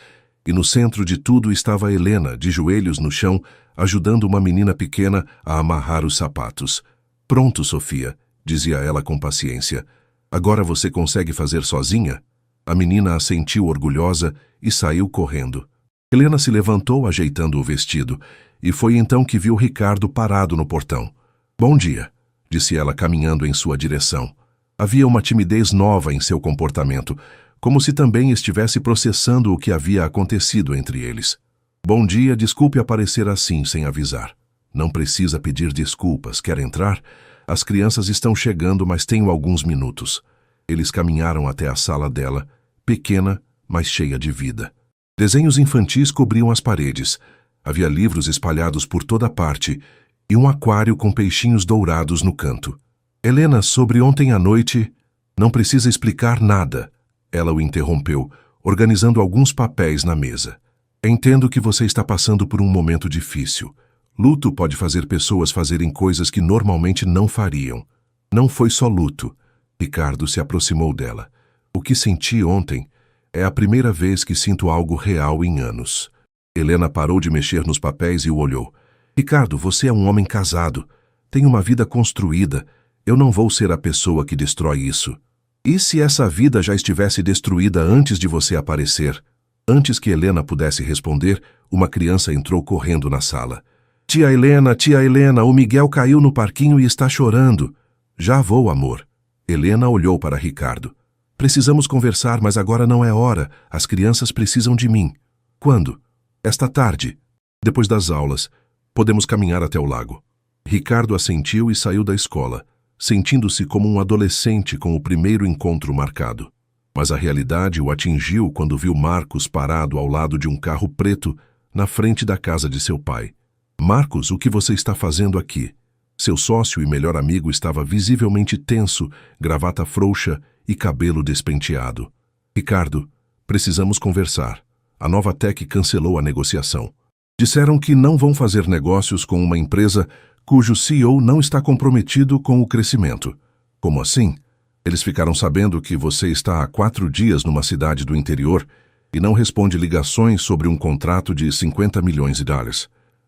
e no centro de tudo estava Helena, de joelhos no chão, ajudando uma menina pequena a amarrar os sapatos. "Pronto, Sofia", dizia ela com paciência. "Agora você consegue fazer sozinha?" A menina assentiu orgulhosa e saiu correndo. Helena se levantou ajeitando o vestido, e foi então que viu Ricardo parado no portão. "Bom dia", disse ela caminhando em sua direção. Havia uma timidez nova em seu comportamento, como se também estivesse processando o que havia acontecido entre eles. "Bom dia, desculpe aparecer assim sem avisar. Não precisa pedir desculpas, quer entrar? As crianças estão chegando, mas tenho alguns minutos." Eles caminharam até a sala dela, pequena, mas cheia de vida. Desenhos infantis cobriam as paredes. Havia livros espalhados por toda parte e um aquário com peixinhos dourados no canto. "Helena, sobre ontem à noite..." "Não precisa explicar nada." Ela o interrompeu, organizando alguns papéis na mesa. "Entendo que você está passando por um momento difícil. Luto pode fazer pessoas fazerem coisas que normalmente não fariam. Não foi só luto." Ricardo se aproximou dela. "O que senti ontem é a primeira vez que sinto algo real em anos." Helena parou de mexer nos papéis e o olhou. "Ricardo, você é um homem casado. Tem uma vida construída. Eu não vou ser a pessoa que destrói isso. E se essa vida já estivesse destruída antes de você aparecer?" Antes que Helena pudesse responder, uma criança entrou correndo na sala. Tia Helena, o Miguel caiu no parquinho e está chorando." "Já vou, amor." Helena olhou para Ricardo. "Precisamos conversar, mas agora não é hora. As crianças precisam de mim." "Quando?" "Esta tarde. Depois das aulas. Podemos caminhar até o lago." Ricardo assentiu e saiu da escola, sentindo-se como um adolescente com o primeiro encontro marcado. Mas a realidade o atingiu quando viu Marcos parado ao lado de um carro preto na frente da casa de seu pai. "Marcos, o que você está fazendo aqui?" Seu sócio e melhor amigo estava visivelmente tenso, gravata frouxa e cabelo despenteado. "Ricardo, precisamos conversar. A Novatec cancelou a negociação. Disseram que não vão fazer negócios com uma empresa cujo CEO não está comprometido com o crescimento." "Como assim?" "Eles ficaram sabendo que você está há 4 dias numa cidade do interior e não responde ligações sobre um contrato de $50 milhões."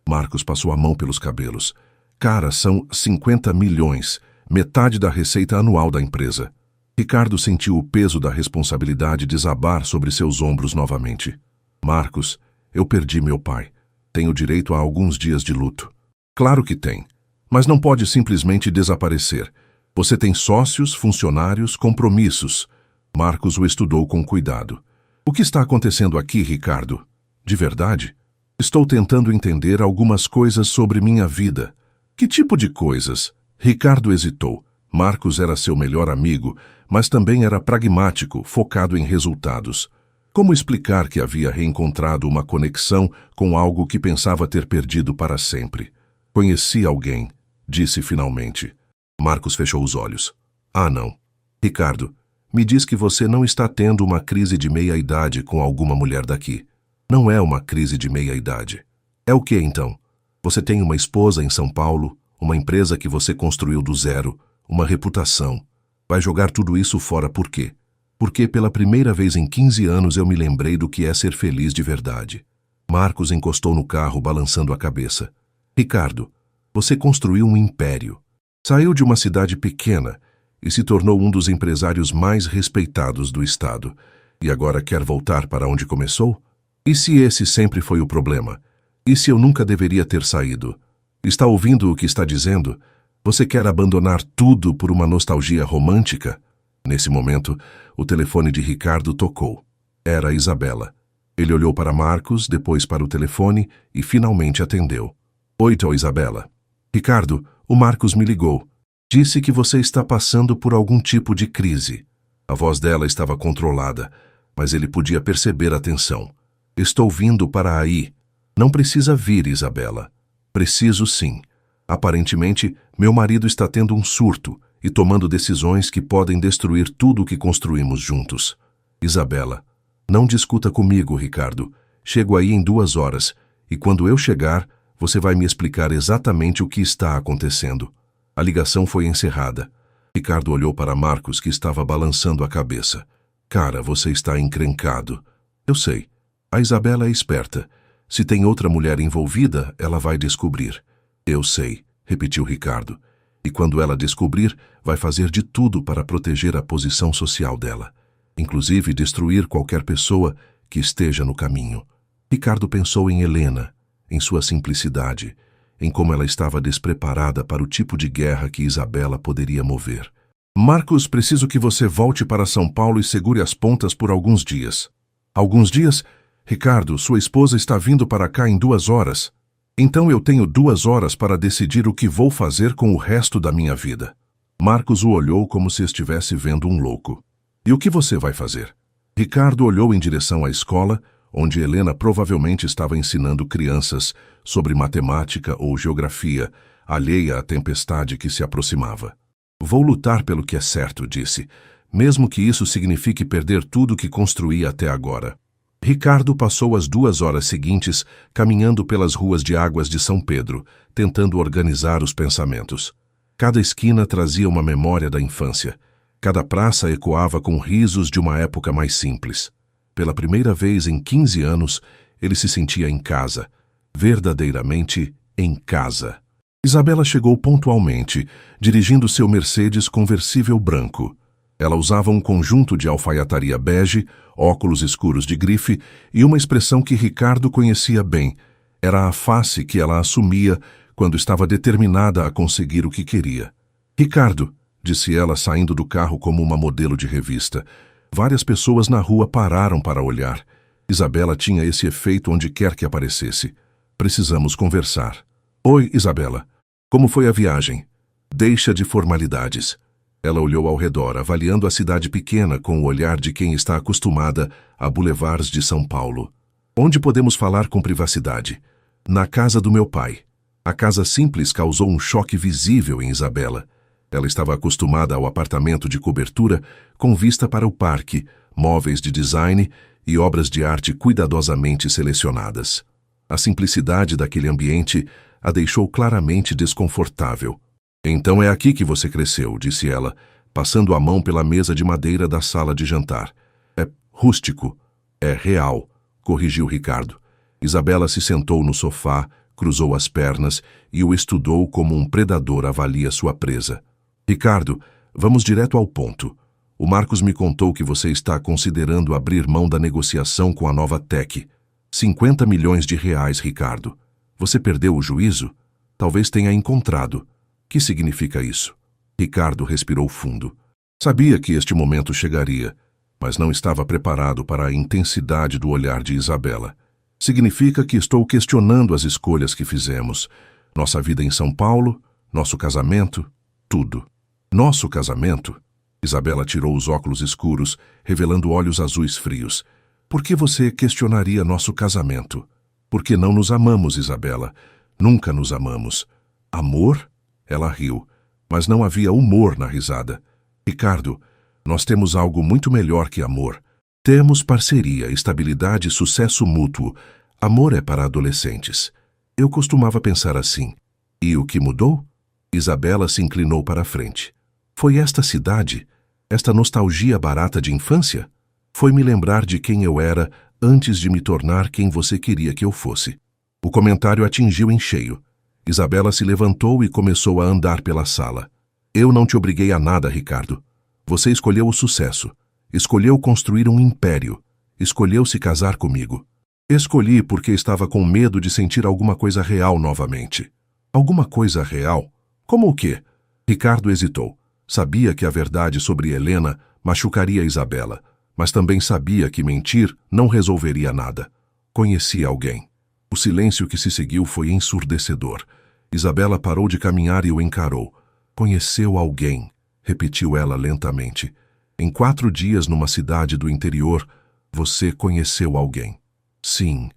Marcos passou a mão pelos cabelos. "Cara, são 50 milhões, metade da receita anual da empresa." Ricardo sentiu o peso da responsabilidade desabar sobre seus ombros novamente. "Marcos, eu perdi meu pai. Tenho direito a alguns dias de luto." "Claro que tem, mas não pode simplesmente desaparecer. Você tem sócios, funcionários, compromissos." Marcos o estudou com cuidado. "O que está acontecendo aqui, Ricardo? De verdade? Estou tentando entender algumas coisas sobre minha vida." "Que tipo de coisas?" Ricardo hesitou. Marcos era seu melhor amigo, mas também era pragmático, focado em resultados. Como explicar que havia reencontrado uma conexão com algo que pensava ter perdido para sempre? "Conheci alguém", disse finalmente. Marcos fechou os olhos. "Ah, não. Ricardo, me diz que você não está tendo uma crise de meia-idade com alguma mulher daqui." "Não é uma crise de meia-idade." "É o que então?" "Você tem uma esposa em São Paulo, uma empresa que você construiu do zero, uma reputação. Vai jogar tudo isso fora por quê?" "Porque pela primeira vez em 15 anos eu me lembrei do que é ser feliz de verdade." Marcos encostou no carro, balançando a cabeça. "Ricardo, você construiu um império. Saiu de uma cidade pequena e se tornou um dos empresários mais respeitados do estado. E agora quer voltar para onde começou? E se esse sempre foi o problema? E se eu nunca deveria ter saído? Está ouvindo o que está dizendo? Você quer abandonar tudo por uma nostalgia romântica?" Nesse momento, o telefone de Ricardo tocou. Era a Isabela. Ele olhou para Marcos, depois para o telefone e finalmente atendeu. "Oi, tia Isabela." "Ricardo, o Marcos me ligou. Disse que você está passando por algum tipo de crise." A voz dela estava controlada, mas ele podia perceber a tensão. "Estou vindo para aí." "Não precisa vir, Isabela." Preciso sim. Aparentemente, meu marido está tendo um surto e tomando decisões que podem destruir tudo o que construímos juntos. Isabela, não discuta comigo, Ricardo. Chego aí em 2 horas e quando eu chegar, você vai me explicar exatamente o que está acontecendo. A ligação foi encerrada. Ricardo olhou para Marcos, que estava balançando a cabeça. Cara, você está encrencado. Eu sei. A Isabela é esperta. Se tem outra mulher envolvida, ela vai descobrir. Eu sei, repetiu Ricardo. E quando ela descobrir, vai fazer de tudo para proteger a posição social dela. Inclusive destruir qualquer pessoa que esteja no caminho. Ricardo pensou em Helena, em sua simplicidade, em como ela estava despreparada para o tipo de guerra que Isabela poderia mover. Marcos, preciso que você volte para São Paulo e segure as pontas por alguns dias. Alguns dias? Ricardo, sua esposa está vindo para cá em 2 horas. Então eu tenho 2 horas para decidir o que vou fazer com o resto da minha vida. Marcos o olhou como se estivesse vendo um louco. E o que você vai fazer? Ricardo olhou em direção à escola, onde Helena provavelmente estava ensinando crianças sobre matemática ou geografia, alheia à tempestade que se aproximava. Vou lutar pelo que é certo, disse, mesmo que isso signifique perder tudo que construí até agora. Ricardo passou as 2 horas seguintes caminhando pelas ruas de Águas de São Pedro, tentando organizar os pensamentos. Cada esquina trazia uma memória da infância. Cada praça ecoava com risos de uma época mais simples. Pela primeira vez em 15 anos, ele se sentia em casa, verdadeiramente em casa. Isabela chegou pontualmente, dirigindo seu Mercedes conversível branco. Ela usava um conjunto de alfaiataria bege, óculos escuros de grife e uma expressão que Ricardo conhecia bem. Era a face que ela assumia quando estava determinada a conseguir o que queria. Ricardo, disse ela saindo do carro como uma modelo de revista. Várias pessoas na rua pararam para olhar. Isabela tinha esse efeito onde quer que aparecesse. Precisamos conversar. Oi, Isabela. Como foi a viagem? Deixa de formalidades. Ela olhou ao redor, avaliando a cidade pequena com o olhar de quem está acostumada a boulevards de São Paulo. Onde podemos falar com privacidade? Na casa do meu pai. A casa simples causou um choque visível em Isabela. Ela estava acostumada ao apartamento de cobertura com vista para o parque, móveis de design e obras de arte cuidadosamente selecionadas. A simplicidade daquele ambiente a deixou claramente desconfortável. Então é aqui que você cresceu, disse ela, passando a mão pela mesa de madeira da sala de jantar. É rústico. É real, corrigiu Ricardo. Isabela se sentou no sofá, cruzou as pernas e o estudou como um predador avalia sua presa. Ricardo, vamos direto ao ponto. O Marcos me contou que você está considerando abrir mão da negociação com a Nova Tech. 50 milhões de reais, Ricardo. Você perdeu o juízo? Talvez tenha encontrado. Que significa isso? Ricardo respirou fundo. Sabia que este momento chegaria, mas não estava preparado para a intensidade do olhar de Isabela. Significa que estou questionando as escolhas que fizemos. Nossa vida em São Paulo, nosso casamento, tudo. Nosso casamento? Isabela tirou os óculos escuros, revelando olhos azuis frios. Por que você questionaria nosso casamento? Porque não nos amamos, Isabela. Nunca nos amamos. Amor? Ela riu, mas não havia humor na risada. Ricardo, nós temos algo muito melhor que amor. Temos parceria, estabilidade e sucesso mútuo. Amor é para adolescentes. Eu costumava pensar assim. E o que mudou? Isabela se inclinou para a frente. Foi esta cidade? Esta nostalgia barata de infância? Foi me lembrar de quem eu era antes de me tornar quem você queria que eu fosse. O comentário atingiu em cheio. Isabela se levantou e começou a andar pela sala. Eu não te obriguei a nada, Ricardo. Você escolheu o sucesso. Escolheu construir um império. Escolheu se casar comigo. Escolhi porque estava com medo de sentir alguma coisa real novamente. Alguma coisa real? Como o quê? Ricardo hesitou. Sabia que a verdade sobre Helena machucaria Isabela, mas também sabia que mentir não resolveria nada. Conhecia alguém. O silêncio que se seguiu foi ensurdecedor. Isabela parou de caminhar e o encarou. Conheceu alguém, repetiu ela lentamente. Em 4 dias numa cidade do interior, você conheceu alguém. Sim,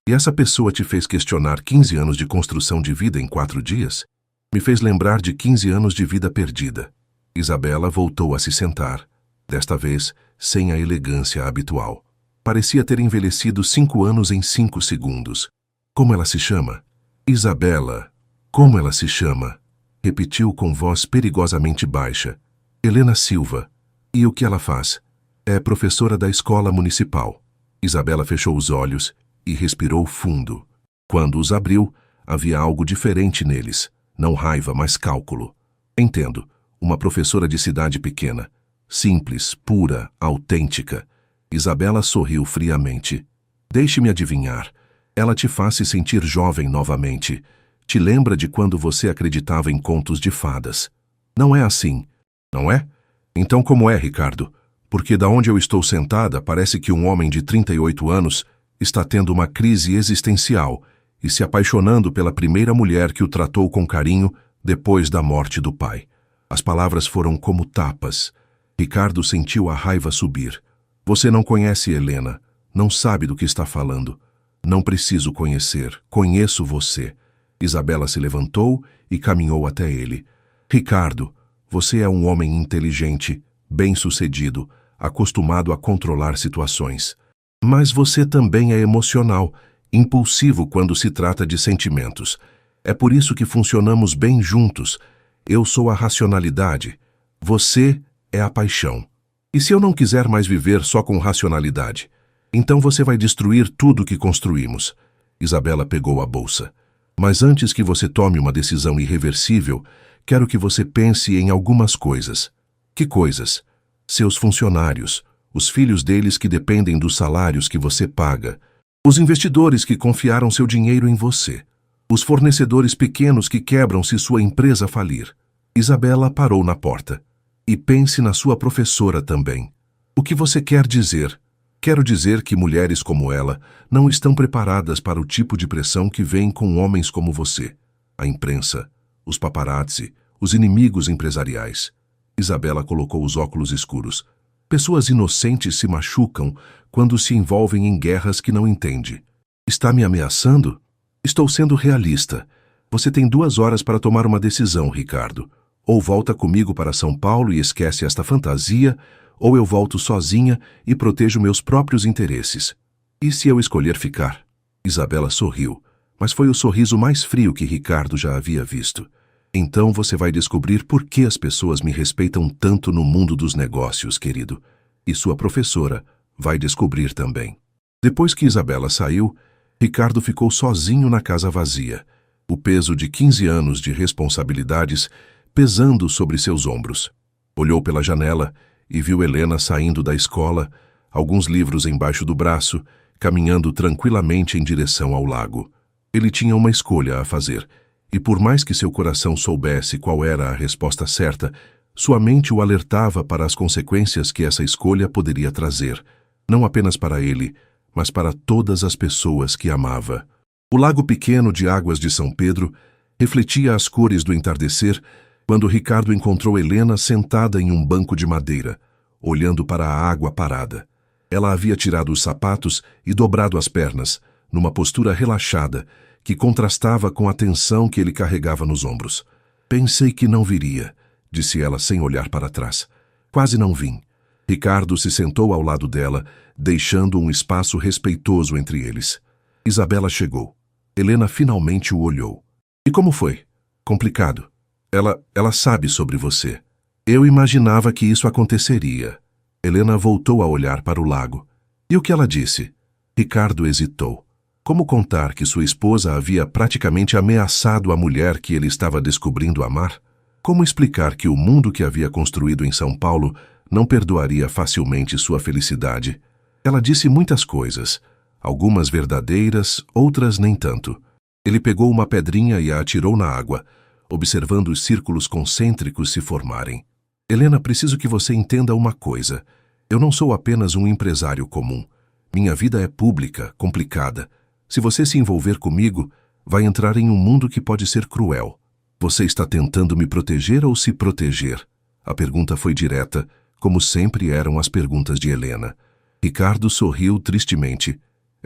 E essa pessoa te fez questionar 15 anos de construção de vida em 4 dias? Me fez lembrar de 15 anos de vida perdida. Isabela voltou a se sentar, desta vez sem a elegância habitual. Parecia ter envelhecido 5 anos em 5 segundos. Como ela se chama? Isabela. Como ela se chama? Repetiu com voz perigosamente baixa. Helena Silva. E o que ela faz? É professora da escola municipal. Isabela fechou os olhos e respirou fundo. Quando os abriu, havia algo diferente neles. Não raiva, mas cálculo. Entendo. Uma professora de cidade pequena. Simples, pura, autêntica. Isabela sorriu friamente. Deixe-me adivinhar. Ela te faz se sentir jovem novamente. Te lembra de quando você acreditava em contos de fadas. Não é assim, não é? Então como é, Ricardo? Porque da onde eu estou sentada, parece que um homem de 38 anos está tendo uma crise existencial e se apaixonando pela primeira mulher que o tratou com carinho depois da morte do pai. As palavras foram como tapas. Ricardo sentiu a raiva subir. Você não conhece Helena, não sabe do que está falando. Não preciso conhecer, conheço você. Isabela se levantou e caminhou até ele. Ricardo, você é um homem inteligente, bem-sucedido, acostumado a controlar situações. Mas você também é emocional, impulsivo quando se trata de sentimentos. É por isso que funcionamos bem juntos. Eu sou a racionalidade. Você é a paixão. E se eu não quiser mais viver só com racionalidade? Então você vai destruir tudo que construímos. Isabela pegou a bolsa. Mas antes que você tome uma decisão irreversível, quero que você pense em algumas coisas. Que coisas? Seus funcionários, os filhos deles que dependem dos salários que você paga, os investidores que confiaram seu dinheiro em você, os fornecedores pequenos que quebram se sua empresa falir. Isabela parou na porta. E pense na sua professora também. O que você quer dizer? Quero dizer que mulheres como ela não estão preparadas para o tipo de pressão que vem com homens como você. A imprensa, os paparazzi, os inimigos empresariais. Isabela colocou os óculos escuros. Pessoas inocentes se machucam quando se envolvem em guerras que não entende. Está me ameaçando? Estou sendo realista. Você tem 2 horas para tomar uma decisão, Ricardo. Ou volta comigo para São Paulo e esquece esta fantasia, ou eu volto sozinha e protejo meus próprios interesses. E se eu escolher ficar? Isabela sorriu, mas foi o sorriso mais frio que Ricardo já havia visto. Então você vai descobrir por que as pessoas me respeitam tanto no mundo dos negócios, querido. E sua professora vai descobrir também. Depois que Isabela saiu, Ricardo ficou sozinho na casa vazia. O peso de 15 anos de responsabilidades pesando sobre seus ombros. Olhou pela janela e viu Helena saindo da escola, alguns livros embaixo do braço, caminhando tranquilamente em direção ao lago. Ele tinha uma escolha a fazer, e por mais que seu coração soubesse qual era a resposta certa, sua mente o alertava para as consequências que essa escolha poderia trazer, não apenas para ele, mas para todas as pessoas que amava. O lago pequeno de águas de São Pedro refletia as cores do entardecer quando Ricardo encontrou Helena sentada em um banco de madeira, olhando para a água parada. Ela havia tirado os sapatos e dobrado as pernas, numa postura relaxada, que contrastava com a tensão que ele carregava nos ombros. Pensei que não viria, disse ela sem olhar para trás. Quase não vim. Ricardo se sentou ao lado dela, deixando um espaço respeitoso entre eles. Isabela chegou. Helena finalmente o olhou. E como foi? Complicado. Ela sabe sobre você. Eu imaginava que isso aconteceria. Helena voltou a olhar para o lago. E o que ela disse? Ricardo hesitou. Como contar que sua esposa havia praticamente ameaçado a mulher que ele estava descobrindo amar? Como explicar que o mundo que havia construído em São Paulo não perdoaria facilmente sua felicidade? Ela disse muitas coisas, algumas verdadeiras, outras nem tanto. Ele pegou uma pedrinha e a atirou na água, observando os círculos concêntricos se formarem. Helena, preciso que você entenda uma coisa. Eu não sou apenas um empresário comum. Minha vida é pública, complicada. Se você se envolver comigo, vai entrar em um mundo que pode ser cruel. Você está tentando me proteger ou se proteger? A pergunta foi direta, como sempre eram as perguntas de Helena. Ricardo sorriu tristemente.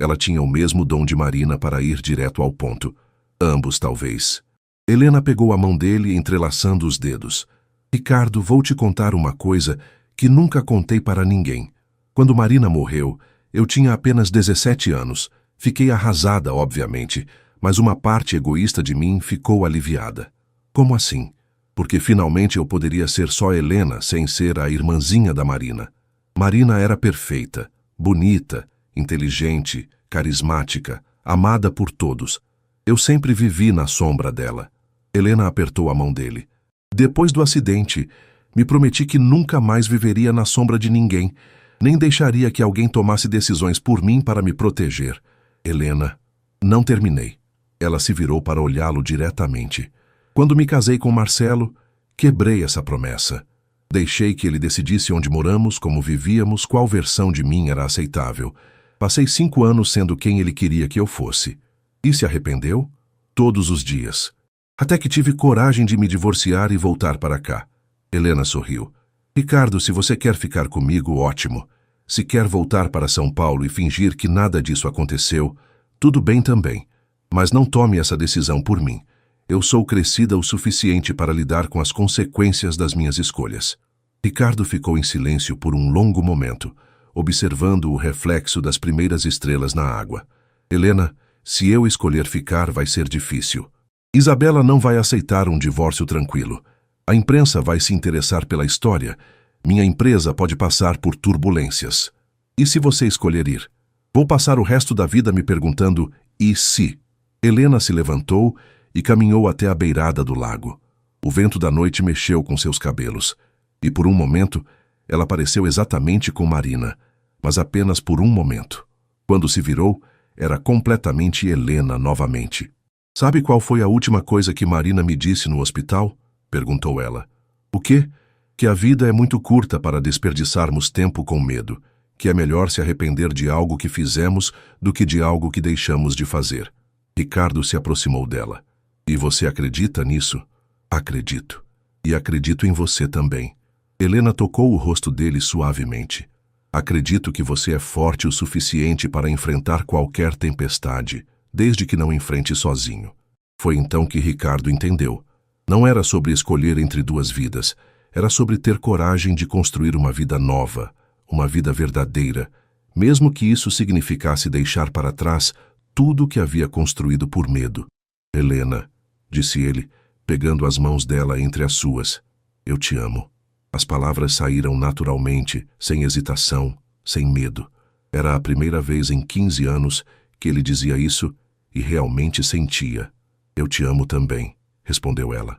Ela tinha o mesmo dom de Marina para ir direto ao ponto. Ambos, talvez. Helena pegou a mão dele, entrelaçando os dedos. Ricardo, vou te contar uma coisa que nunca contei para ninguém. Quando Marina morreu, eu tinha apenas 17 anos. Fiquei arrasada, obviamente, mas uma parte egoísta de mim ficou aliviada. Como assim? Porque finalmente eu poderia ser só Helena, sem ser a irmãzinha da Marina. Marina era perfeita, bonita, inteligente, carismática, amada por todos. Eu sempre vivi na sombra dela. Helena apertou a mão dele. Depois do acidente, me prometi que nunca mais viveria na sombra de ninguém, nem deixaria que alguém tomasse decisões por mim para me proteger. Helena, não terminei. Ela se virou para olhá-lo diretamente. Quando me casei com Marcelo, quebrei essa promessa. Deixei que ele decidisse onde moramos, como vivíamos, qual versão de mim era aceitável. Passei 5 anos sendo quem ele queria que eu fosse. E se arrependeu? Todos os dias. Até que tive coragem de me divorciar e voltar para cá. Helena sorriu. Ricardo, se você quer ficar comigo, ótimo. Se quer voltar para São Paulo e fingir que nada disso aconteceu, tudo bem também. Mas não tome essa decisão por mim. Eu sou crescida o suficiente para lidar com as consequências das minhas escolhas. Ricardo ficou em silêncio por um longo momento, observando o reflexo das primeiras estrelas na água. Helena, se eu escolher ficar, vai ser difícil. Isabela não vai aceitar um divórcio tranquilo. A imprensa vai se interessar pela história. Minha empresa pode passar por turbulências. E se você escolher ir? Vou passar o resto da vida me perguntando, e se? Helena se levantou e caminhou até a beirada do lago. O vento da noite mexeu com seus cabelos. E por um momento, ela pareceu exatamente com Marina, mas apenas por um momento. Quando se virou, era completamente Helena novamente. Sabe qual foi a última coisa que Marina me disse no hospital? Perguntou ela. O quê? Que a vida é muito curta para desperdiçarmos tempo com medo, que é melhor se arrepender de algo que fizemos do que de algo que deixamos de fazer. Ricardo se aproximou dela. E você acredita nisso? Acredito. E acredito em você também. Helena tocou o rosto dele suavemente. Acredito que você é forte o suficiente para enfrentar qualquer tempestade, desde que não enfrente sozinho. Foi então que Ricardo entendeu. Não era sobre escolher entre duas vidas, era sobre ter coragem de construir uma vida nova, uma vida verdadeira, mesmo que isso significasse deixar para trás tudo o que havia construído por medo. Helena, disse ele, pegando as mãos dela entre as suas, eu te amo. As palavras saíram naturalmente, sem hesitação, sem medo. Era a primeira vez em 15 anos que ele dizia isso e realmente sentia. Eu te amo também, respondeu ela.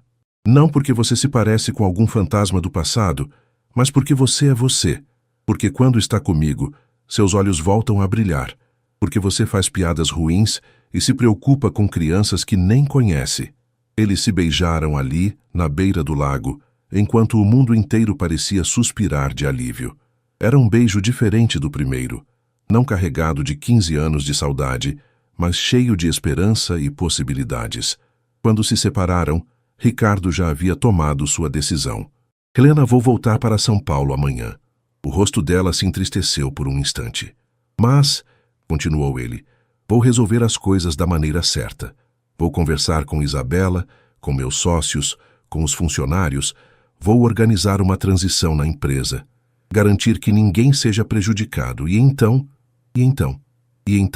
Não porque você se parece com algum fantasma do passado, mas porque você é você. Porque quando está comigo, seus olhos voltam a brilhar. Porque você faz piadas ruins e se preocupa com crianças que nem conhece. Eles se beijaram ali, na beira do lago, enquanto o mundo inteiro parecia suspirar de alívio. Era um beijo diferente do primeiro, não carregado de 15 anos de saudade, mas cheio de esperança e possibilidades. Quando se separaram, Ricardo já havia tomado sua decisão. Helena, vou voltar para São Paulo amanhã. O rosto dela se entristeceu por um instante. Mas, continuou ele, vou resolver as coisas da maneira certa. Vou conversar com Isabela, com meus sócios, com os funcionários. Vou organizar uma transição na empresa, garantir que ninguém seja prejudicado e então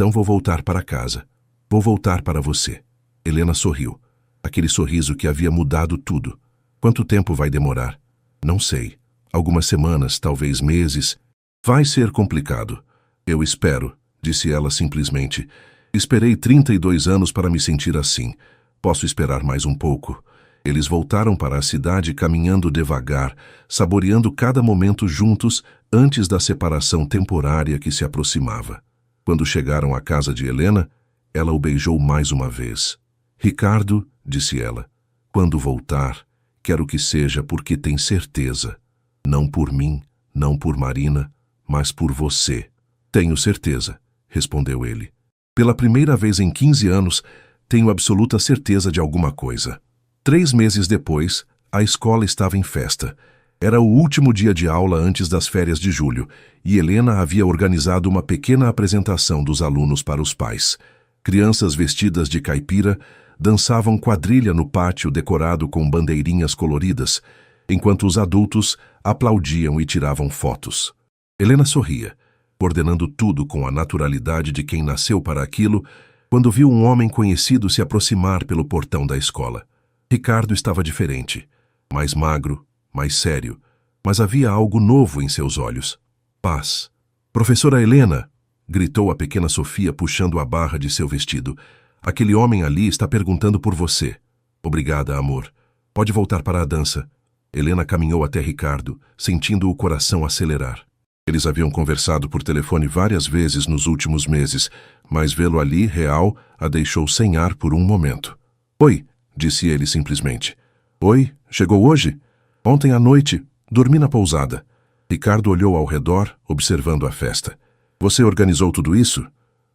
vou voltar para casa. Vou voltar para você. Helena sorriu. Aquele sorriso que havia mudado tudo. Quanto tempo vai demorar? Não sei. Algumas semanas, talvez meses. Vai ser complicado. Eu espero, disse ela simplesmente. Esperei 32 anos para me sentir assim. Posso esperar mais um pouco. Eles voltaram para a cidade caminhando devagar, saboreando cada momento juntos antes da separação temporária que se aproximava. Quando chegaram à casa de Helena, ela o beijou mais uma vez. Ricardo, disse ela, quando voltar, quero que seja porque tem certeza. Não por mim, não por Marina, mas por você. Tenho certeza, respondeu ele. Pela primeira vez em 15 anos, tenho absoluta certeza de alguma coisa. 3 meses depois, a escola estava em festa. Era o último dia de aula antes das férias de julho, e Helena havia organizado uma pequena apresentação dos alunos para os pais. Crianças vestidas de caipira dançavam quadrilha no pátio decorado com bandeirinhas coloridas, enquanto os adultos aplaudiam e tiravam fotos. Helena sorria, coordenando tudo com a naturalidade de quem nasceu para aquilo, quando viu um homem conhecido se aproximar pelo portão da escola. Ricardo estava diferente, mais magro, mais sério, mas havia algo novo em seus olhos. Paz. Professora Helena, gritou a pequena Sofia puxando a barra de seu vestido. Aquele homem ali está perguntando por você. Obrigada, amor. Pode voltar para a dança. Helena caminhou até Ricardo, sentindo o coração acelerar. Eles haviam conversado por telefone várias vezes nos últimos meses, mas vê-lo ali, real, a deixou sem ar por um momento. Oi, disse ele simplesmente. Oi, chegou hoje? Ontem à noite, dormi na pousada. Ricardo olhou ao redor, observando a festa. Você organizou tudo isso?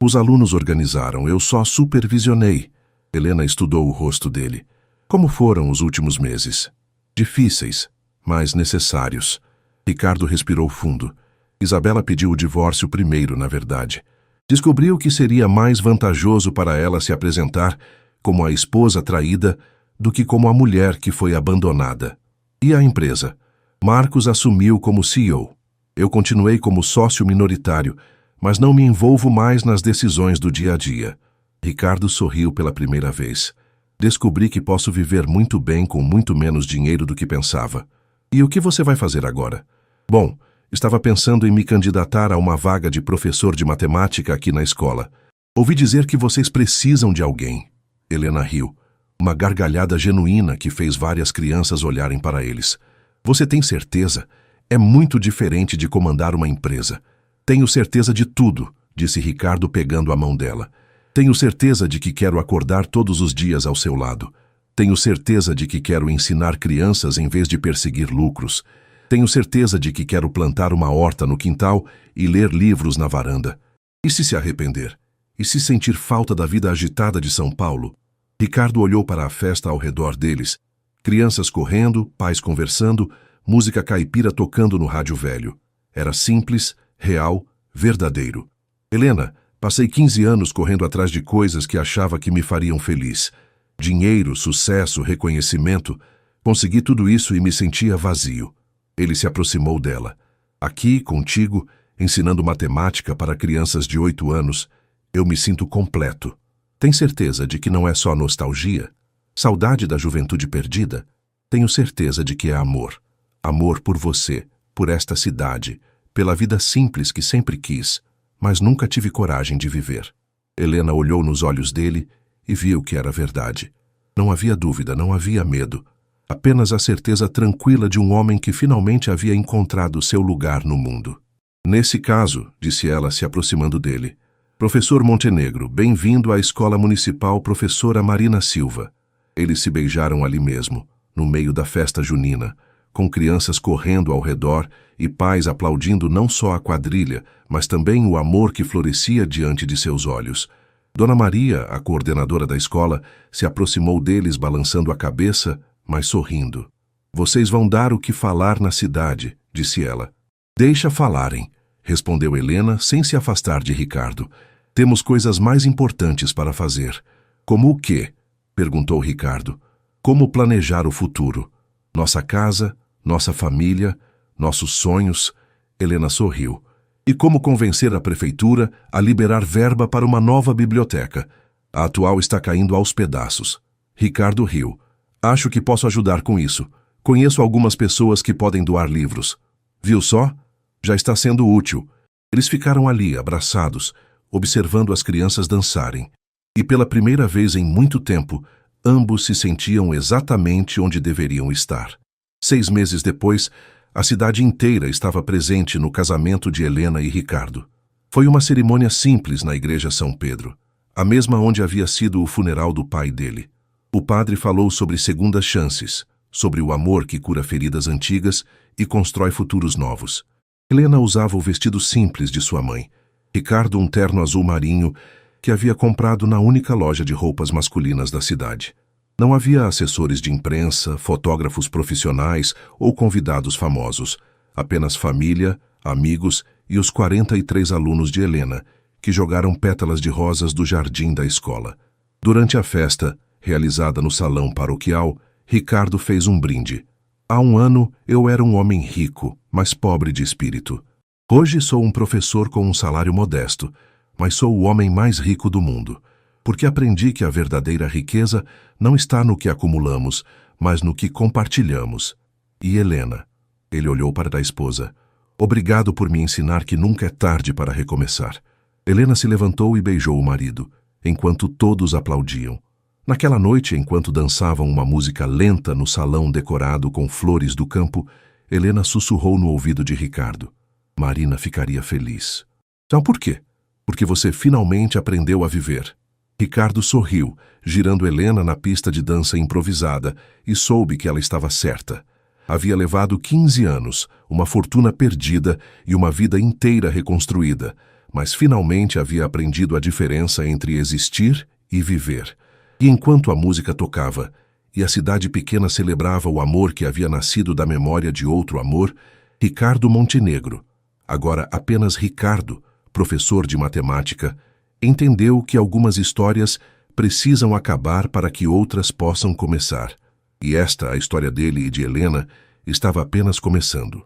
Os alunos organizaram, eu só supervisionei. Helena estudou o rosto dele. Como foram os últimos meses? Difíceis, mas necessários. Ricardo respirou fundo. Isabela pediu o divórcio primeiro, na verdade. Descobriu que seria mais vantajoso para ela se apresentar como a esposa traída do que como a mulher que foi abandonada. E a empresa? Marcos assumiu como CEO. Eu continuei como sócio minoritário, mas não me envolvo mais nas decisões do dia a dia. Ricardo sorriu pela primeira vez. Descobri que posso viver muito bem com muito menos dinheiro do que pensava. E o que você vai fazer agora? Bom, estava pensando em me candidatar a uma vaga de professor de matemática aqui na escola. Ouvi dizer que vocês precisam de alguém. Helena riu. Uma gargalhada genuína que fez várias crianças olharem para eles. Você tem certeza? É muito diferente de comandar uma empresa. Tenho certeza de tudo, disse Ricardo pegando a mão dela. Tenho certeza de que quero acordar todos os dias ao seu lado. Tenho certeza de que quero ensinar crianças em vez de perseguir lucros. Tenho certeza de que quero plantar uma horta no quintal e ler livros na varanda. E se arrepender? E se sentir falta da vida agitada de São Paulo? Ricardo olhou para a festa ao redor deles. Crianças correndo, pais conversando, música caipira tocando no rádio velho. Era simples, real, verdadeiro. Helena, passei 15 anos correndo atrás de coisas que achava que me fariam feliz. Dinheiro, sucesso, reconhecimento. Consegui tudo isso e me sentia vazio. Ele se aproximou dela. Aqui, contigo, ensinando matemática para crianças de 8 anos, eu me sinto completo. Tem certeza de que não é só nostalgia? Saudade da juventude perdida? Tenho certeza de que é amor. Amor por você, por esta cidade, pela vida simples que sempre quis, mas nunca tive coragem de viver. Helena olhou nos olhos dele e viu que era verdade. Não havia dúvida, não havia medo. Apenas a certeza tranquila de um homem que finalmente havia encontrado seu lugar no mundo. Nesse caso, disse ela se aproximando dele, Professor Montenegro, bem-vindo à Escola Municipal Professora Marina Silva. Eles se beijaram ali mesmo, no meio da festa junina, com crianças correndo ao redor e pais aplaudindo não só a quadrilha, mas também o amor que florescia diante de seus olhos. Dona Maria, a coordenadora da escola, se aproximou deles balançando a cabeça, mas sorrindo. Vocês vão dar o que falar na cidade, disse ela. Deixa falarem, respondeu Helena sem se afastar de Ricardo. Temos coisas mais importantes para fazer. Como o quê? Perguntou Ricardo. Como planejar o futuro? Nossa casa, nossa família, nossos sonhos. Helena sorriu. E como convencer a prefeitura a liberar verba para uma nova biblioteca? A atual está caindo aos pedaços. Ricardo riu. Acho que posso ajudar com isso. Conheço algumas pessoas que podem doar livros. Viu só? Já está sendo útil. Eles ficaram ali, abraçados, observando as crianças dançarem. E pela primeira vez em muito tempo, ambos se sentiam exatamente onde deveriam estar. 6 meses depois, a cidade inteira estava presente no casamento de Helena e Ricardo. Foi uma cerimônia simples na igreja São Pedro, a mesma onde havia sido o funeral do pai dele. O padre falou sobre segundas chances, sobre o amor que cura feridas antigas e constrói futuros novos. Helena usava o vestido simples de sua mãe. Ricardo um terno azul marinho que havia comprado na única loja de roupas masculinas da cidade. Não havia assessores de imprensa, fotógrafos profissionais ou convidados famosos. Apenas família, amigos e os 43 alunos de Helena, que jogaram pétalas de rosas do jardim da escola. Durante a festa, realizada no salão paroquial, Ricardo fez um brinde. Há um ano eu era um homem rico, mas pobre de espírito. Hoje sou um professor com um salário modesto, mas sou o homem mais rico do mundo, porque aprendi que a verdadeira riqueza não está no que acumulamos, mas no que compartilhamos. E Helena, ele olhou para a esposa, obrigado por me ensinar que nunca é tarde para recomeçar. Helena se levantou e beijou o marido, enquanto todos aplaudiam. Naquela noite, enquanto dançavam uma música lenta no salão decorado com flores do campo, Helena sussurrou no ouvido de Ricardo. Marina ficaria feliz. Sabe por quê? Porque você finalmente aprendeu a viver. Ricardo sorriu, girando Helena na pista de dança improvisada, e soube que ela estava certa. Havia levado 15 anos, uma fortuna perdida e uma vida inteira reconstruída, mas finalmente havia aprendido a diferença entre existir e viver. E enquanto a música tocava, e a cidade pequena celebrava o amor que havia nascido da memória de outro amor, Ricardo Montenegro, agora apenas Ricardo, professor de matemática, entendeu que algumas histórias precisam acabar para que outras possam começar. E esta, a história dele e de Helena, estava apenas começando.